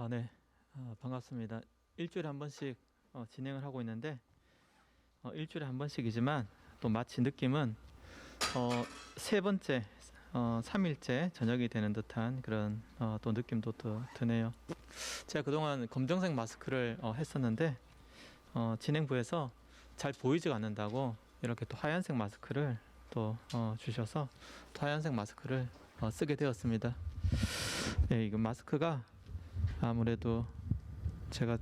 네. 반갑습니다. 일주일에 한 번씩 진행을 하고 있는데 일주일에 한 번씩이지만 또 마치 느낌은 세 번째 3일째 저녁이 되는 듯한 그런 또 느낌도 또 드네요. 제가 그동안 검정색 마스크를 했었는데 진행부에서 잘 보이지가 않는다고 이렇게 또 하얀색 마스크를 또 주셔서 또 하얀색 마스크를 쓰게 되었습니다. 네, 이거 마스크가 아무래도 제가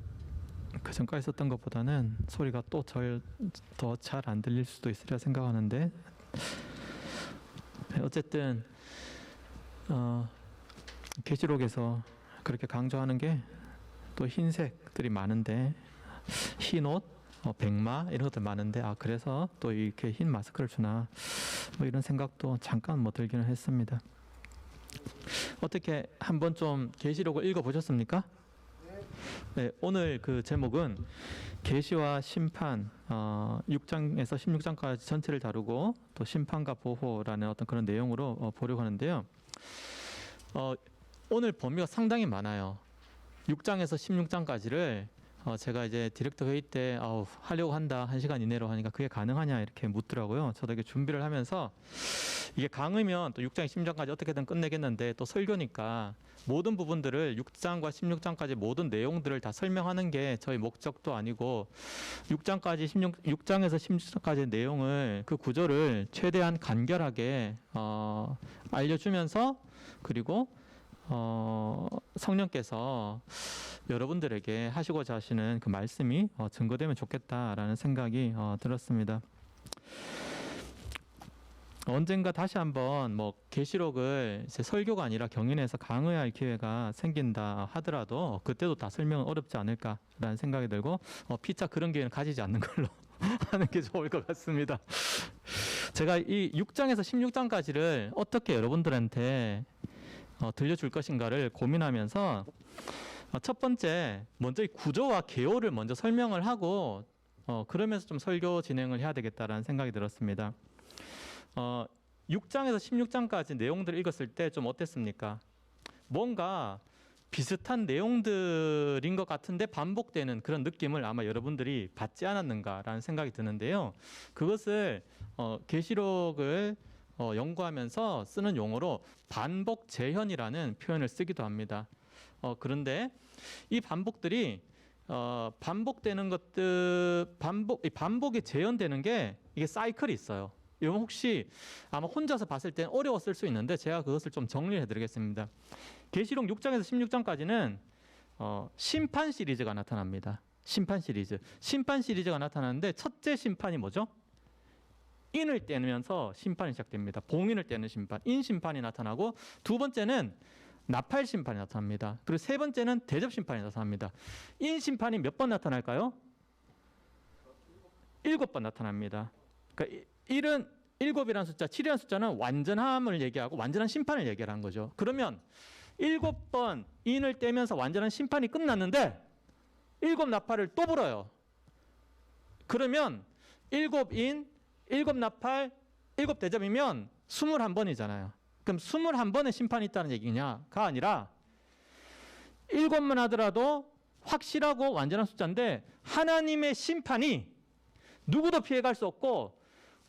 그전까지 썼던 것보다는 소리가 또 더 잘 안 들릴 수도 있으리라 생각하는데, 어쨌든 계시록에서 그렇게 강조하는 게 또 흰색들이 많은데, 흰옷, 백마 이런 것들 많은데, 그래서 또 이렇게 흰 마스크를 주나 뭐 이런 생각도 잠깐 들기는 했습니다. 어떻게 한번 좀 계시록을 읽어보셨습니까? 네, 오늘 그 제목은 계시와 심판 6장에서 16장까지 전체를 다루고 또 심판과 보호라는 어떤 그런 내용으로 보려고 하는데요. 오늘 범위가 상당히 많아요. 6장에서 16장까지를 제가 이제 디렉터 회의 때 하려고 한다, 1시간 이내로 하니까 그게 가능하냐 이렇게 묻더라고요. 저도 이렇게 준비를 하면서 이게 강의면 또 6장, 16장까지 어떻게든 끝내겠는데, 또 설교니까 모든 부분들을 6장과 16장까지 모든 내용들을 다 설명하는 게 저희 목적도 아니고, 6장에서 16장까지 내용을, 그 구조를 최대한 간결하게 알려주면서, 그리고 성령께서 여러분들에게 하시고자 하시는 그 말씀이 증거되면 좋겠다라는 생각이 들었습니다. 언젠가 다시 한번 계시록을 이제 설교가 아니라 경연에서 강의할 기회가 생긴다 하더라도 그때도 다 설명은 어렵지 않을까라는 생각이 들고, 피차 그런 기회는 가지지 않는 걸로 하는 게 좋을 것 같습니다. 제가 이 6장에서 16장까지를 어떻게 여러분들한테 들려줄 것인가를 고민하면서, 첫 번째 먼저 이 구조와 개요를 먼저 설명을 하고 그러면서 좀 설교 진행을 해야 되겠다라는 생각이 들었습니다. 6장에서 16장까지 내용들을 읽었을 때 좀 어땠습니까? 뭔가 비슷한 내용들인 것 같은데 반복되는 그런 느낌을 아마 여러분들이 받지 않았는가라는 생각이 드는데요. 그것을 계시록을 연구하면서 쓰는 용어로 반복 재현이라는 표현을 쓰기도 합니다. 그런데 이 반복들이 반복되는 것들, 반복이 재현되는 게 이게 사이클이 있어요. 여러분 혹시 아마 혼자서 봤을 때는 어려웠을 수 있는데 제가 그것을 좀 정리해 드리겠습니다. 계시록 6장에서 16장까지는 심판 시리즈가 나타납니다. 심판 시리즈가 나타나는데, 첫째 심판이 뭐죠? 인을 떼면서 심판이 시작됩니다. 봉인을 떼는 심판, 인심판이 나타나고, 두 번째는 나팔 심판이 나타납니다. 그리고 세 번째는 대접 심판이 나타납니다. 인심판이 몇 번 나타날까요? 7번 나타납니다. 그러니까 7이라는 숫자, 7이라는 숫자는 완전함을 얘기하고 완전한 심판을 얘기하는 거죠. 그러면 7번 인을 떼면서 완전한 심판이 끝났는데 7 나팔을 또 불어요. 그러면 7인, 7 나팔, 7 대접이면 21번이잖아요. 그럼 21번의 심판이 있다는 얘기냐가 아니라 7만 하더라도 확실하고 완전한 숫자인데, 하나님의 심판이 누구도 피해갈 수 없고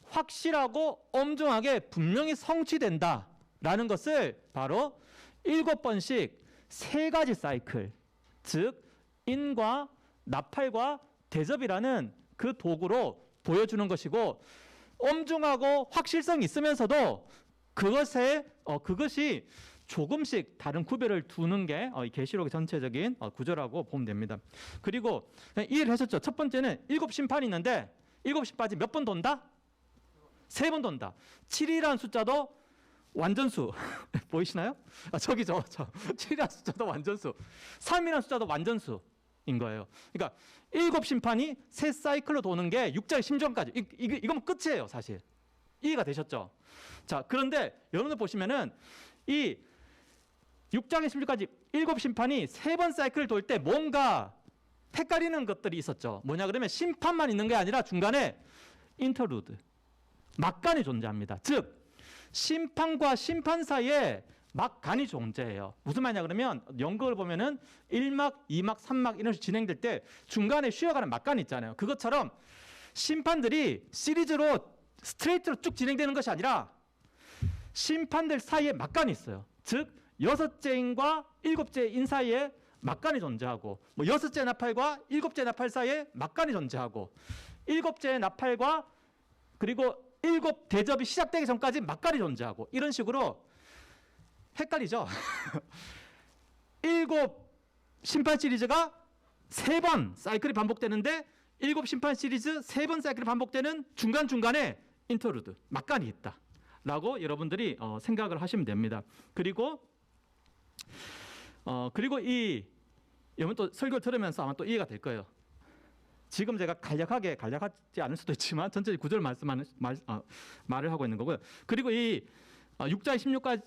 확실하고 엄중하게 분명히 성취된다라는 것을 바로 7번씩 세 가지 사이클, 즉 인과 나팔과 대접이라는 그 도구로 보여주는 것이고, 엄중하고 확실성이 있으면서도 그것이 조금씩 다른 구별을 두는 게 계시록의 전체적인 구조라고 보면 됩니다. 그리고 이해를 하셨죠? 첫 번째는 7심판이 있는데 7심판이 몇 번 돈다? 3번 돈다. 7이라는 숫자도 완전수. 보이시나요? 저기죠. 7이라는 숫자도 완전수. 3이라는 숫자도 완전수인 거예요. 그러니까 7심판이 세 사이클로 도는 게 6장 16장까지. 이건 끝이에요, 사실. 이해가 되셨죠? 자, 그런데 여러분들 보시면은 이 6장에 16까지 7심판이 3번 사이클을 돌 때 뭔가 헷갈리는 것들이 있었죠. 뭐냐 그러면 심판만 있는 게 아니라 중간에 인터루드, 막간이 존재합니다. 즉 심판과 심판 사이에 막간이 존재해요. 무슨 말이냐 그러면 연극을 보면은 1막, 2막, 3막 이런 식으로 진행될 때 중간에 쉬어가는 막간이 있잖아요. 그것처럼 심판들이 시리즈로 스트레이트로 쭉 진행되는 것이 아니라 심판들 사이에 막간이 있어요. 즉 6째 인과 7째 인 사이에 막간이 존재하고, 뭐 6째 나팔과 7째 나팔 사이에 막간이 존재하고, 7째 나팔과 그리고 7 대접이 시작되기 전까지 막간이 존재하고, 이런 식으로 헷갈리죠? 7 심판 시리즈가 3번 사이클이 반복되는데 7 심판 시리즈 3번 사이클이 반복되는 중간중간에 인터루드, 막간이 있다 라고 여러분들이 생각을 하시면 됩니다. 그리고 여러분 또 설교를 들으면서 아마 또 이해가 될 거예요. 지금 제가 간략하지 않을 수도 있지만 전체 구절 말을 하고 있는 거고요. 그리고 이 6장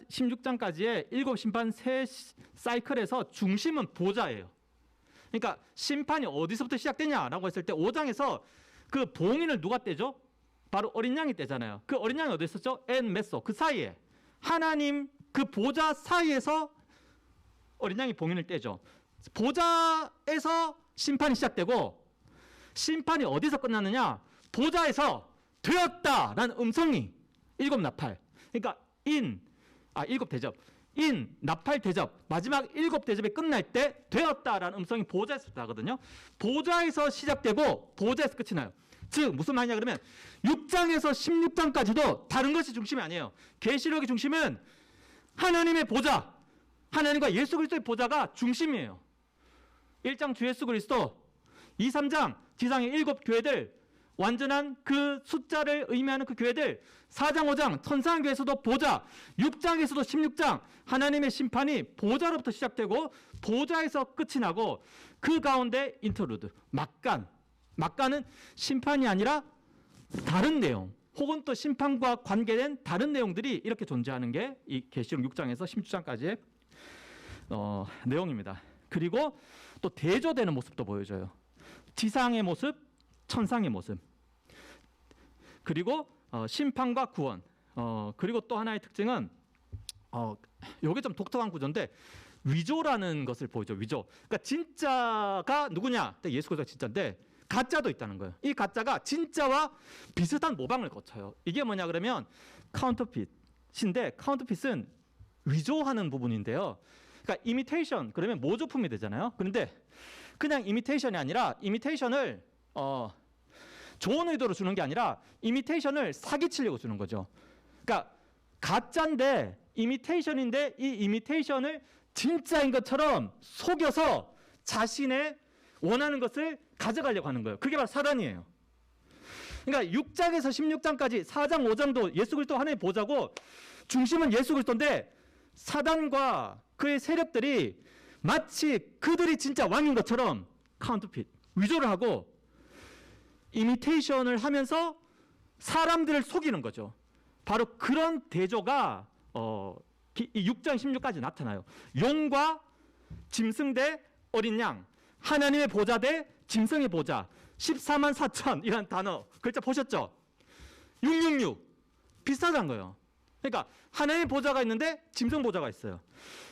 16장까지의 7 심판 세 사이클에서 중심은 보좌예요. 그러니까 심판이 어디서부터 시작되냐라고 했을 때 5장에서 그 봉인을 누가 떼죠? 바로 어린 양이 떼잖아요. 그 어린 양이 어디 있었죠? 엔 메소, 그 사이에 하나님 그 보좌 사이에서 어린 양이 봉인을 떼죠. 보좌에서 심판이 시작되고, 심판이 어디서 끝나느냐? 보좌에서 되었다라는 음성이 7 나팔, 그러니까 7 대접, 나팔 대접, 마지막 7 대접이 끝날 때 되었다라는 음성이 보좌에서 나거든요. 보좌에서 시작되고 보좌에서 끝이 나요. 즉 무슨 말이냐 그러면 6장에서 16장까지도 다른 것이 중심이 아니에요. 계시록의 중심은 하나님의 보좌, 하나님과 예수 그리스도의 보좌가 중심이에요. 1장 주 예수 그리스도, 2, 3장 지상의 7 교회들, 완전한 그 숫자를 의미하는 그 교회들, 4장 5장 천상교회에서도 보좌, 6장에서도 16장 하나님의 심판이 보좌로부터 시작되고 보좌에서 끝이 나고, 그 가운데 인터루드, 막간은 심판이 아니라 다른 내용, 혹은 또 심판과 관계된 다른 내용들이 이렇게 존재하는 게 이 계시록 6장에서 16장까지의 내용입니다. 그리고 또 대조되는 모습도 보여줘요. 지상의 모습, 천상의 모습, 그리고 심판과 구원, 그리고 또 하나의 특징은 이게 좀 독특한 구조인데 위조라는 것을 보여줘. 위조. 그러니까 진짜가 누구냐? 예수 그리스도가 진짜인데 가짜도 있다는 거예요. 이 가짜가 진짜와 비슷한 모방을 거쳐요. 이게 뭐냐 그러면 카운터핏인데, 카운터핏은 위조하는 부분인데요. 그러니까 이미테이션 그러면 모조품이 되잖아요. 그런데 그냥 이미테이션이 아니라, 이미테이션을 좋은 의도로 주는 게 아니라 이미테이션을 사기치려고 주는 거죠. 그러니까 가짜인데 이미테이션인데 이 이미테이션을 진짜인 것처럼 속여서 자신의 원하는 것을 가져가려고 하는 거예요. 그게 바로 사단이에요. 그러니까 6장에서 16장까지 4장 5장도 예수 그리스도 하나님의 보좌고 중심은 예수 그리스도인데, 사단과 그의 세력들이 마치 그들이 진짜 왕인 것처럼 카운터핏, 위조를 하고 이미테이션을 하면서 사람들을 속이는 거죠. 바로 그런 대조가 6장 16까지 나타나요. 용과 짐승 대 어린 양, 하나님의 보좌 대 짐승의 보좌, 14만 4천 이란 단어 글자 보셨죠? 666 비슷하다는 거예요. 그러니까 하나님의 보좌가 있는데 짐승 보좌가 있어요.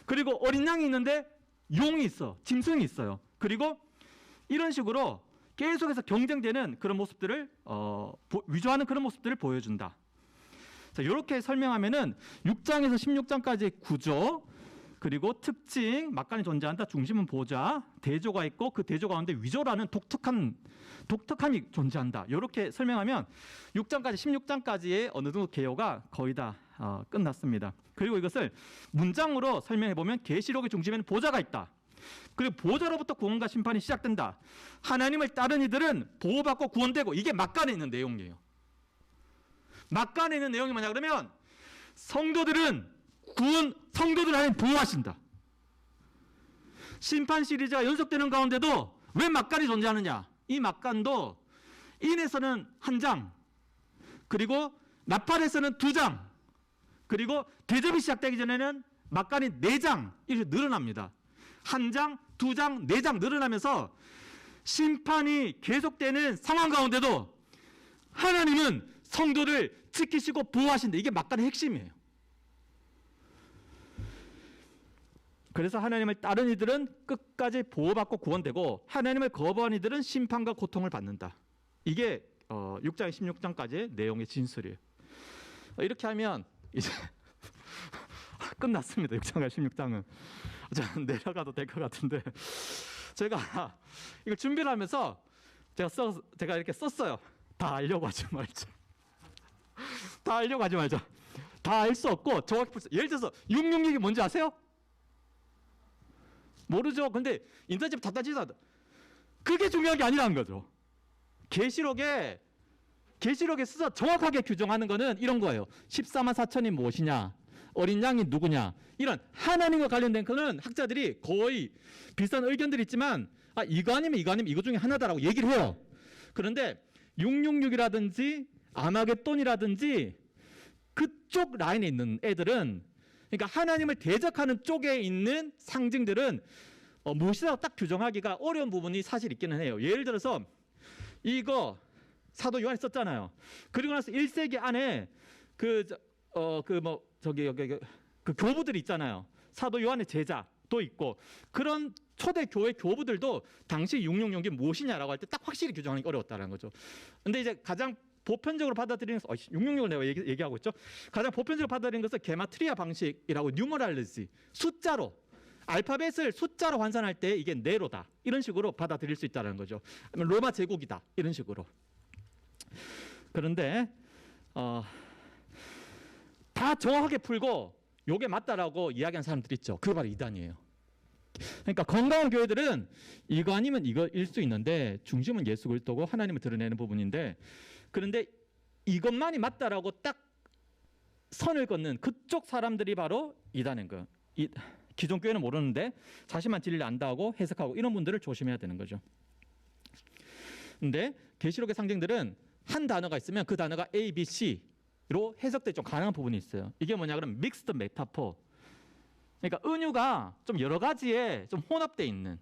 그리고 어린 양이 있는데 용이 있어, 짐승이 있어요. 그리고 이런 식으로 계속해서 경쟁되는 그런 모습들을 위조하는 그런 모습들을 보여준다. 자, 이렇게 설명하면은 6장에서 16장까지의 구조, 그리고 특징, 막간이 존재한다, 중심은 보좌, 대조가 있고 그 대조 가운데 위조라는 독특함이 존재한다. 이렇게 설명하면 6장까지 16장까지의 어느 정도 개요가 거의 다 끝났습니다. 그리고 이것을 문장으로 설명해 보면 계시록의 중심에는 보좌가 있다. 그리고 보좌로부터 구원과 심판이 시작된다. 하나님을 따른 이들은 보호받고 구원되고, 이게 막간에 있는 내용이에요. 막간에 있는 내용이 뭐냐 그러면 성도들 하나님 보호하신다. 심판 시리즈가 연속되는 가운데도 왜 막간이 존재하느냐? 이 막간도 인에서는 1장, 그리고 나팔에서는 2장, 그리고 대접이 시작되기 전에는 막간이 4장 이렇게 늘어납니다. 1장, 2장, 4장 늘어나면서 심판이 계속되는 상황 가운데도 하나님은 성도를 지키시고 보호하신다. 이게 막간의 핵심이에요. 그래서 하나님을 따른 이들은 끝까지 보호받고 구원되고 하나님을 거부한 이들은 심판과 고통을 받는다. 이게 6장 16장까지의 내용의 진술이에요. 이렇게 하면 이제 끝났습니다. 6장과 16장은. 자, 내려가도 될 것 같은데 제가 이걸 준비를 하면서 제가 이렇게 썼어요. 다 알려고 하지 말자. 다 알려고 하지 말자. 다 알 수 없고 정확히 예를 들어서 666이 뭔지 아세요? 모르죠. 근데 인터넷 다 따지다. 그게 중요한 게 아니라는 거죠. 계시록에서 정확하게 규정하는 거는 이런 거예요. 14만 4천이 무엇이냐, 어린 양이 누구냐, 이런 하나님과 관련된 거는 학자들이 거의 비슷한 의견들이 있지만 이거 아니면 이거 중에 하나다라고 얘기를 해요. 그런데 666이라든지 아마겟돈이라든지 그쪽 라인에 있는 애들은, 그러니까 하나님을 대적하는 쪽에 있는 상징들은 무엇이라고 딱 규정하기가 어려운 부분이 사실 있기는 해요. 예를 들어서 이거 사도 요한이 썼잖아요. 그리고 나서 1세기 안에 그 교부들이 있잖아요. 사도 요한의 제자도 있고, 그런 초대 교회 교부들도 당시 666이 무엇이냐라고 할 때 딱 확실히 규정하기 어려웠다는 거죠. 근데 이제 가장 보편적으로 받아들이는 것은 666을 내가 얘기하고 있죠. 가장 보편적으로 받아들이는 것은 게마트리아 방식이라고, 뉴머랄리지, 숫자로, 알파벳을 숫자로 환산할 때 이게 네로다, 이런 식으로 받아들일 수 있다는 거죠. 로마 제국이다, 이런 식으로. 그런데 다 정확하게 풀고 요게 맞다라고 이야기하는 사람들이 있죠. 그게 바로 이단이에요. 그러니까 건강한 교회들은 이거 아니면 이거일 수 있는데 중심은 예수 그리스도고 하나님을 드러내는 부분인데, 그런데 이것만이 맞다라고 딱 선을 긋는 그쪽 사람들이 바로 이단인 거예요. 기존 교회는 모르는데 자신만 진리를 안다고 해석하고, 이런 분들을 조심해야 되는 거죠. 근데 계시록의 상징들은 한 단어가 있으면 그 단어가 A, B, C로 해석될 좀 가능한 부분이 있어요. 이게 뭐냐 그러면 믹스드 메타포. 그러니까 은유가 좀 여러 가지에 좀 혼합되어 있는,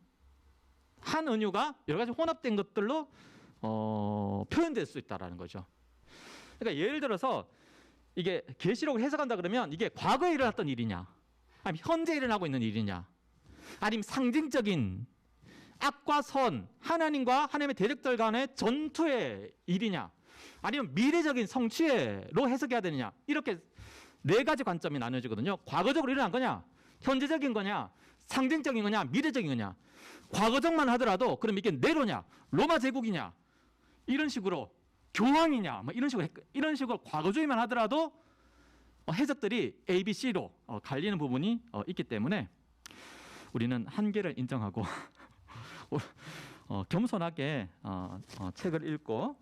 한 은유가 여러 가지 혼합된 것들로 표현될 수 있다라는 거죠. 그러니까 예를 들어서 이게 계시록을 해석한다 그러면 이게 과거에 일어났던 일이냐, 아니면 현재 일어나고 있는 일이냐, 아니면 상징적인 악과 선, 하나님과 하나님의 대적들 간의 전투의 일이냐, 아니면 미래적인 성취로 해석해야 되느냐, 이렇게 네 가지 관점이 나눠지거든요. 과거적으로 일어난 거냐, 현재적인 거냐, 상징적인 거냐, 미래적인 거냐. 과거적만 하더라도 그럼 이게 네로냐, 로마 제국이냐, 이런 식으로 교황이냐, 뭐 이런 식으로 과거주의만 하더라도 해석들이 A, B, C로 갈리는 부분이 있기 때문에 우리는 한계를 인정하고 겸손하게 책을 읽고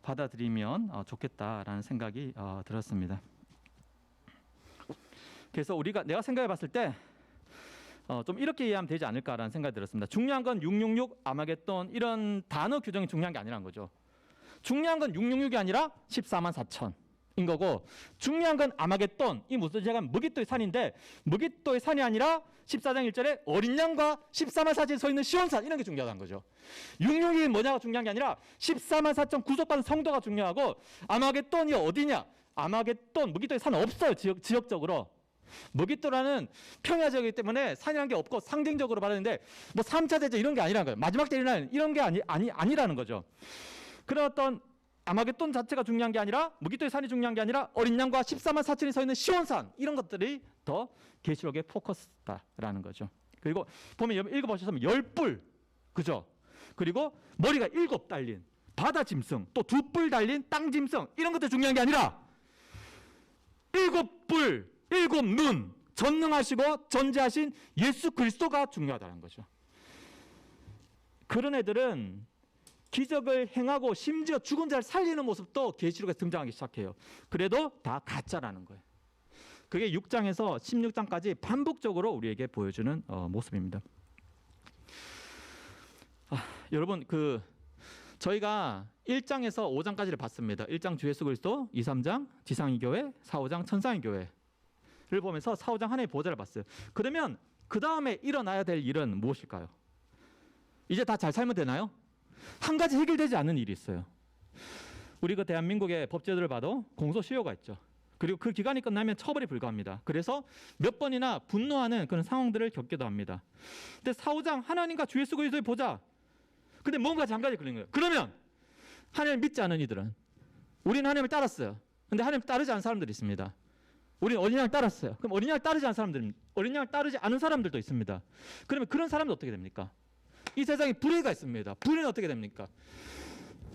받아들이면 좋겠다라는 생각이 들었습니다. 그래서 내가 생각해 봤을 때 좀 이렇게 이해하면 되지 않을까라는 생각이 들었습니다. 중요한 건 666, 아마겟돈 이런 단어 규정이 중요한 게 아니라는 거죠. 중요한 건 666이 아니라 14만 4천인 거고, 중요한 건 아마겟돈, 이 무슨 제가 무깃도의 산인데, 무깃도의 산이 아니라 14장 1절에 어린 양과 14만 4천이 서 있는 시온산, 이런 게 중요하다는 거죠. 666이 뭐냐가 중요한 게 아니라 14만 4천 구속받은 성도가 중요하고, 아마겟돈이 어디냐, 아마겟돈, 무깃도의 산 없어요. 지역적으로. 무깃도라는 평야지역이기 때문에 산이라는 게 없고 상징적으로 말하는데, 뭐 3차 대전 이런 게 아니라는 거예요. 마지막 때 일어나는 이런 게 아니라는 거죠. 그런 어떤 아마겟돈 자체가 중요한 게 아니라, 무깃도의 산이 중요한 게 아니라 어린 양과 14만 4천이 서 있는 시온산, 이런 것들이 더 계시록의 포커스다라는 거죠. 그리고 보면 읽어보셨으면 10뿔, 그죠? 그리고 머리가 7 달린 바다 짐승, 또 2뿔 달린 땅 짐승, 이런 것도 중요한 게 아니라 7뿔 7눈, 전능하시고 전지하신 예수 그리스도가 중요하다는 거죠. 그런 애들은 기적을 행하고 심지어 죽은 자를 살리는 모습도 계시록에 등장하기 시작해요. 그래도 다 가짜라는 거예요. 그게 6장에서 16장까지 반복적으로 우리에게 보여주는 모습입니다. 여러분, 저희가 1장에서 5장까지를 봤습니다. 1장 주 예수 그리스도, 2, 3장 지상의 교회, 4, 5장 천상의 교회를 보면서 4, 5장 하나의 보좌를 봤어요. 그러면 그 다음에 일어나야 될 일은 무엇일까요? 이제 다 잘 살면 되나요? 한 가지 해결되지 않는 일이 있어요. 우리 대한민국의 법제도를 봐도 공소시효가 있죠. 그리고 그 기간이 끝나면 처벌이 불가합니다. 그래서 몇 번이나 분노하는 그런 상황들을 겪기도 합니다. 근데 사후장 하나님과 주 예수 그리스도의 보좌. 근데 뭔가 장가지 걸린 거예요. 그러면 하나님을 믿지 않은 이들은 우리는 하나님을 따랐어요. 근데 하나님을 따르지 않은 사람들이 있습니다. 우리는 어린 양을 따랐어요. 그럼 어린 양을 따르지 않은 사람들은 어린 양을 따르지 않은 사람들도 있습니다. 그러면 그런 사람은 어떻게 됩니까? 이 세상에 불의가 있습니다. 불의는 어떻게 됩니까?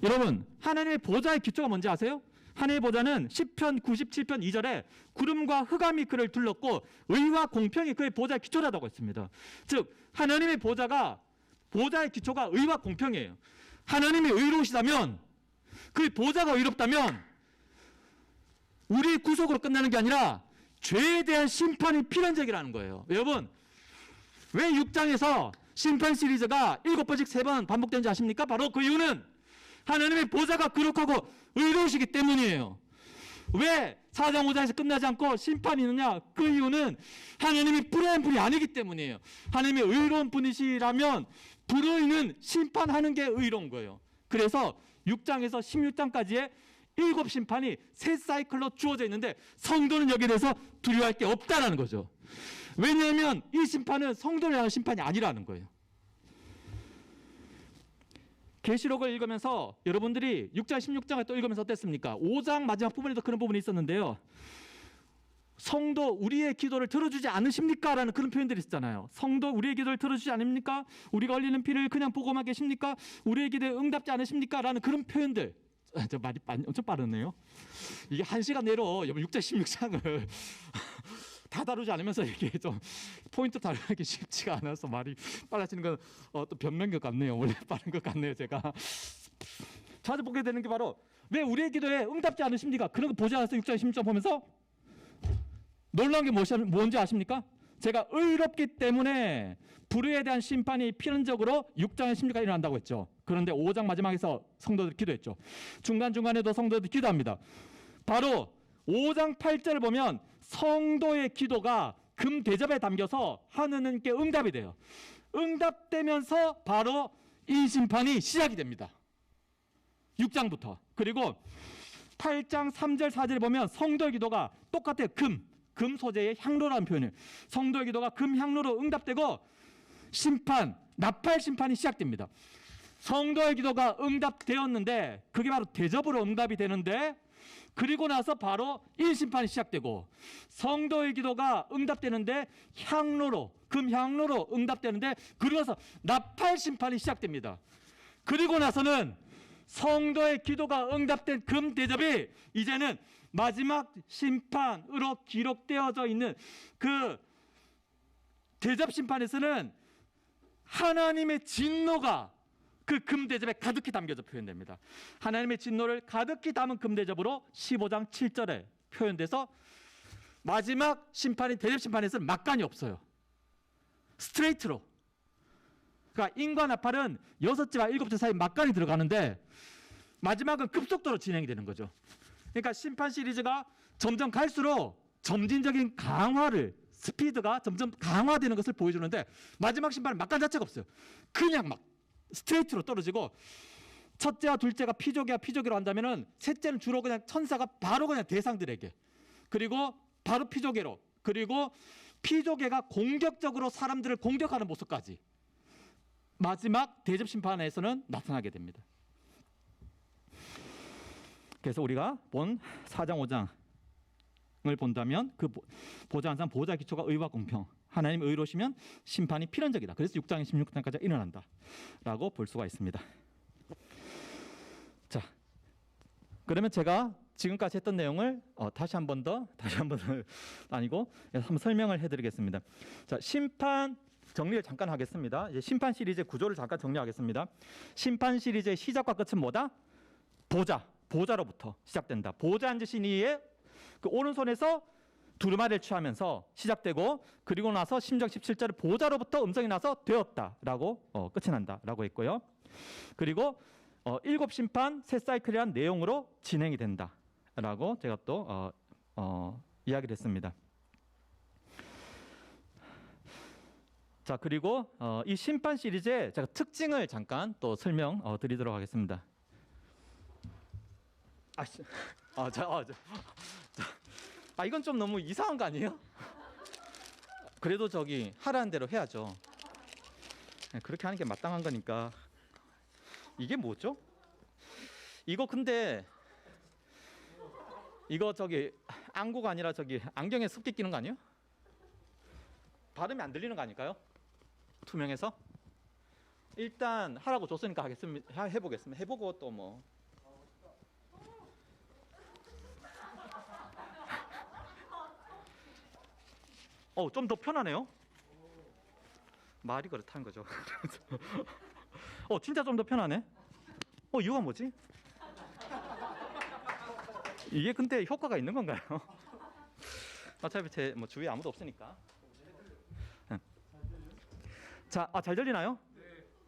여러분, 하나님의 보좌의 기초가 뭔지 아세요? 하나님의 보좌는 시편 97편 2절에 구름과 흑암이 그를 둘렀고 의와 공평이 그의 보좌의 기초라고 했습니다. 즉 하나님의 보좌의 기초가 의와 공평이에요. 하나님이 의로우시다면, 그 보좌가 의롭다면 우리의 구속으로 끝나는 게 아니라 죄에 대한 심판이 필연적이라는 거예요. 여러분, 왜 6장에서 심판 시리즈가 7번씩 3번 반복되는지 아십니까? 바로 그 이유는 하나님의 보좌가 거룩하고 의로우시기 때문이에요. 왜 4장 5장에서 끝나지 않고 심판이 있느냐? 그 이유는 하나님이 불의한 분이 아니기 때문이에요. 하나님이 의로운 분이시라면 불의는 심판하는 게 의로운 거예요. 그래서 6장에서 16장까지의 7심판이 세 사이클로 주어져 있는데 성도는 여기에 대해서 두려워할 게 없다라는 거죠. 왜냐하면 이 심판은 성도를 향한 심판이 아니라는 거예요. 계시록을 읽으면서 여러분들이 6장 16장을 또 읽으면서 어땠습니까? 5장 마지막 부분에도 그런 부분이 있었는데요. 성도 우리의 기도를 들어주지 않으십니까? 라는 그런 표현들이 있잖아요. 성도 우리의 기도를 들어주지 않습니까? 우리가 흘리는 피를 그냥 보고만 계십니까? 우리의 기도에 응답지 않으십니까? 라는 그런 표현들. 저 말이 엄청 빠르네요. 이게 1시간 내로 6장 16장을 다 다루지 않으면서 이게 좀 포인트 다루기 쉽지가 않아서 말이 빨라지는 건 또 변명인 것 같네요. 원래 빠른 것 같네요. 제가 자주 보게 되는 게 바로 왜 우리의 기도에 응답지 않으십니까? 그런 거 보지 않아서 6장 16장 보면서 놀라운 게 뭔지 아십니까? 제가 의롭기 때문에 불의에 대한 심판이 필연적으로 6장에 16까지 일어난다고 했죠. 그런데 5장 마지막에서 성도들이 기도했죠. 중간중간에도 성도들이 기도합니다. 바로 5장 8절을 보면 성도의 기도가 금 대접에 담겨서 하느님께 응답이 돼요. 응답되면서 바로 이 심판이 시작이 됩니다. 6장부터. 그리고 8장 3절 4절을 보면 성도의 기도가 똑같아요. 금 소재의 향로라는 표현이에요. 성도의 기도가 금 향로로 응답되고 심판, 나팔 심판이 시작됩니다. 성도의 기도가 응답되었는데 그게 바로 대접으로 응답이 되는데 그리고 나서 바로 이 심판이 시작되고 성도의 기도가 응답되는데 향로로, 금 향로로 응답되는데 그리고 나서 나팔 심판이 시작됩니다. 그리고 나서는 성도의 기도가 응답된 금 대접이 이제는 마지막 심판으로 기록되어져 있는 그 대접 심판에서는 하나님의 진노가 그 금대접에 가득히 담겨져 표현됩니다. 하나님의 진노를 가득히 담은 금대접으로 15장 7절에 표현돼서 마지막 심판인 대접 심판에서는 막간이 없어요. 스트레이트로. 그러니까 인과 나팔은 6제와 7제 사이 막간이 들어가는데 마지막은 급속도로 진행이 되는 거죠. 그러니까 심판 시리즈가 점점 갈수록 점진적인 강화를 스피드가 점점 강화되는 것을 보여주는데 마지막 심판은 막간 자체가 없어요. 그냥 막 스트레이트로 떨어지고 첫째와 둘째가 피조개와 피조개로 한다면은 셋째는 주로 그냥 천사가 바로 그냥 대상들에게 그리고 바로 피조개로 그리고 피조개가 공격적으로 사람들을 공격하는 모습까지 마지막 대접 심판에서는 나타나게 됩니다. 그래서 우리가 본 4장 5장을 본다면 그 보좌 항상 보좌 기초가 의와 공평 하나님 의로우시면 심판이 필연적이다. 그래서 6장 16장까지 일어난다 라고 볼 수가 있습니다. 자, 그러면 제가 지금까지 했던 내용을 다시 한 번 더 아니고 한번 설명을 해드리겠습니다. 자, 심판 정리를 잠깐 하겠습니다. 이제 심판 시리즈의 구조를 잠깐 정리하겠습니다. 심판 시리즈의 시작과 끝은 뭐다? 보좌로부터 시작된다. 보좌 앉으신 이의 그 오른손에서 두루마리를 취하면서 시작되고 그리고 나서 심정 17절에 보좌로부터 음성이 나서 되었다라고 끝이 난다라고 했고요. 그리고 7심판 새 사이클이라는 내용으로 진행이 된다라고 제가 또 이야기를 했습니다. 자, 그리고 이 심판 시리즈의 제가 특징을 잠깐 또 설명드리도록 하겠습니다. 아 이건 좀 너무 이상한 거 아니에요? 그래도 저기 하라는 대로 해야죠. 네, 그렇게 하는 게 마땅한 거니까. 이게 뭐죠? 이거 근데 이거 저기 안구가 아니라 저기 안경에 습기 끼는 거 아니에요? 발음이 안 들리는 거 아닐까요? 투명해서? 일단 하라고 줬으니까 하겠습니다. 해보겠습니다. 해보고 또 뭐. 좀 더 편하네요. 말이 그렇다는 거죠. 진짜 좀 더 편하네. 이유가 뭐지? 이게 근데 효과가 있는 건가요? 어차피 제 뭐 주위에 아무도 없으니까. 자, 잘 들리나요?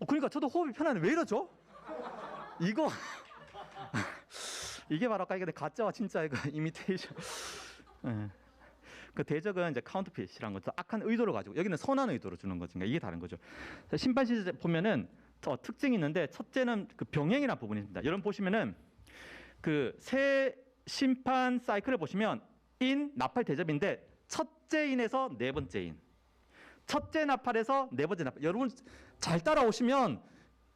그러니까 저도 호흡이 편하네. 왜 이러죠? 이거 이게 바로 아까 얘기한 가짜와 진짜의 그 이미테이션. 그 대적은 이제 카운터핏이라는 거죠. 악한 의도를 가지고, 여기는 선한 의도로 주는 거죠. 그러니까 이게 다른 거죠. 심판 시제 보면은 특징이 있는데, 첫째는 그 병행이라는 부분이 있습니다. 여러분 보시면은 그 세 심판 사이클을 보시면 인, 나팔, 대접인데 첫째 인에서 네 번째 인, 첫째 나팔에서 네 번째 나팔. 여러분 잘 따라오시면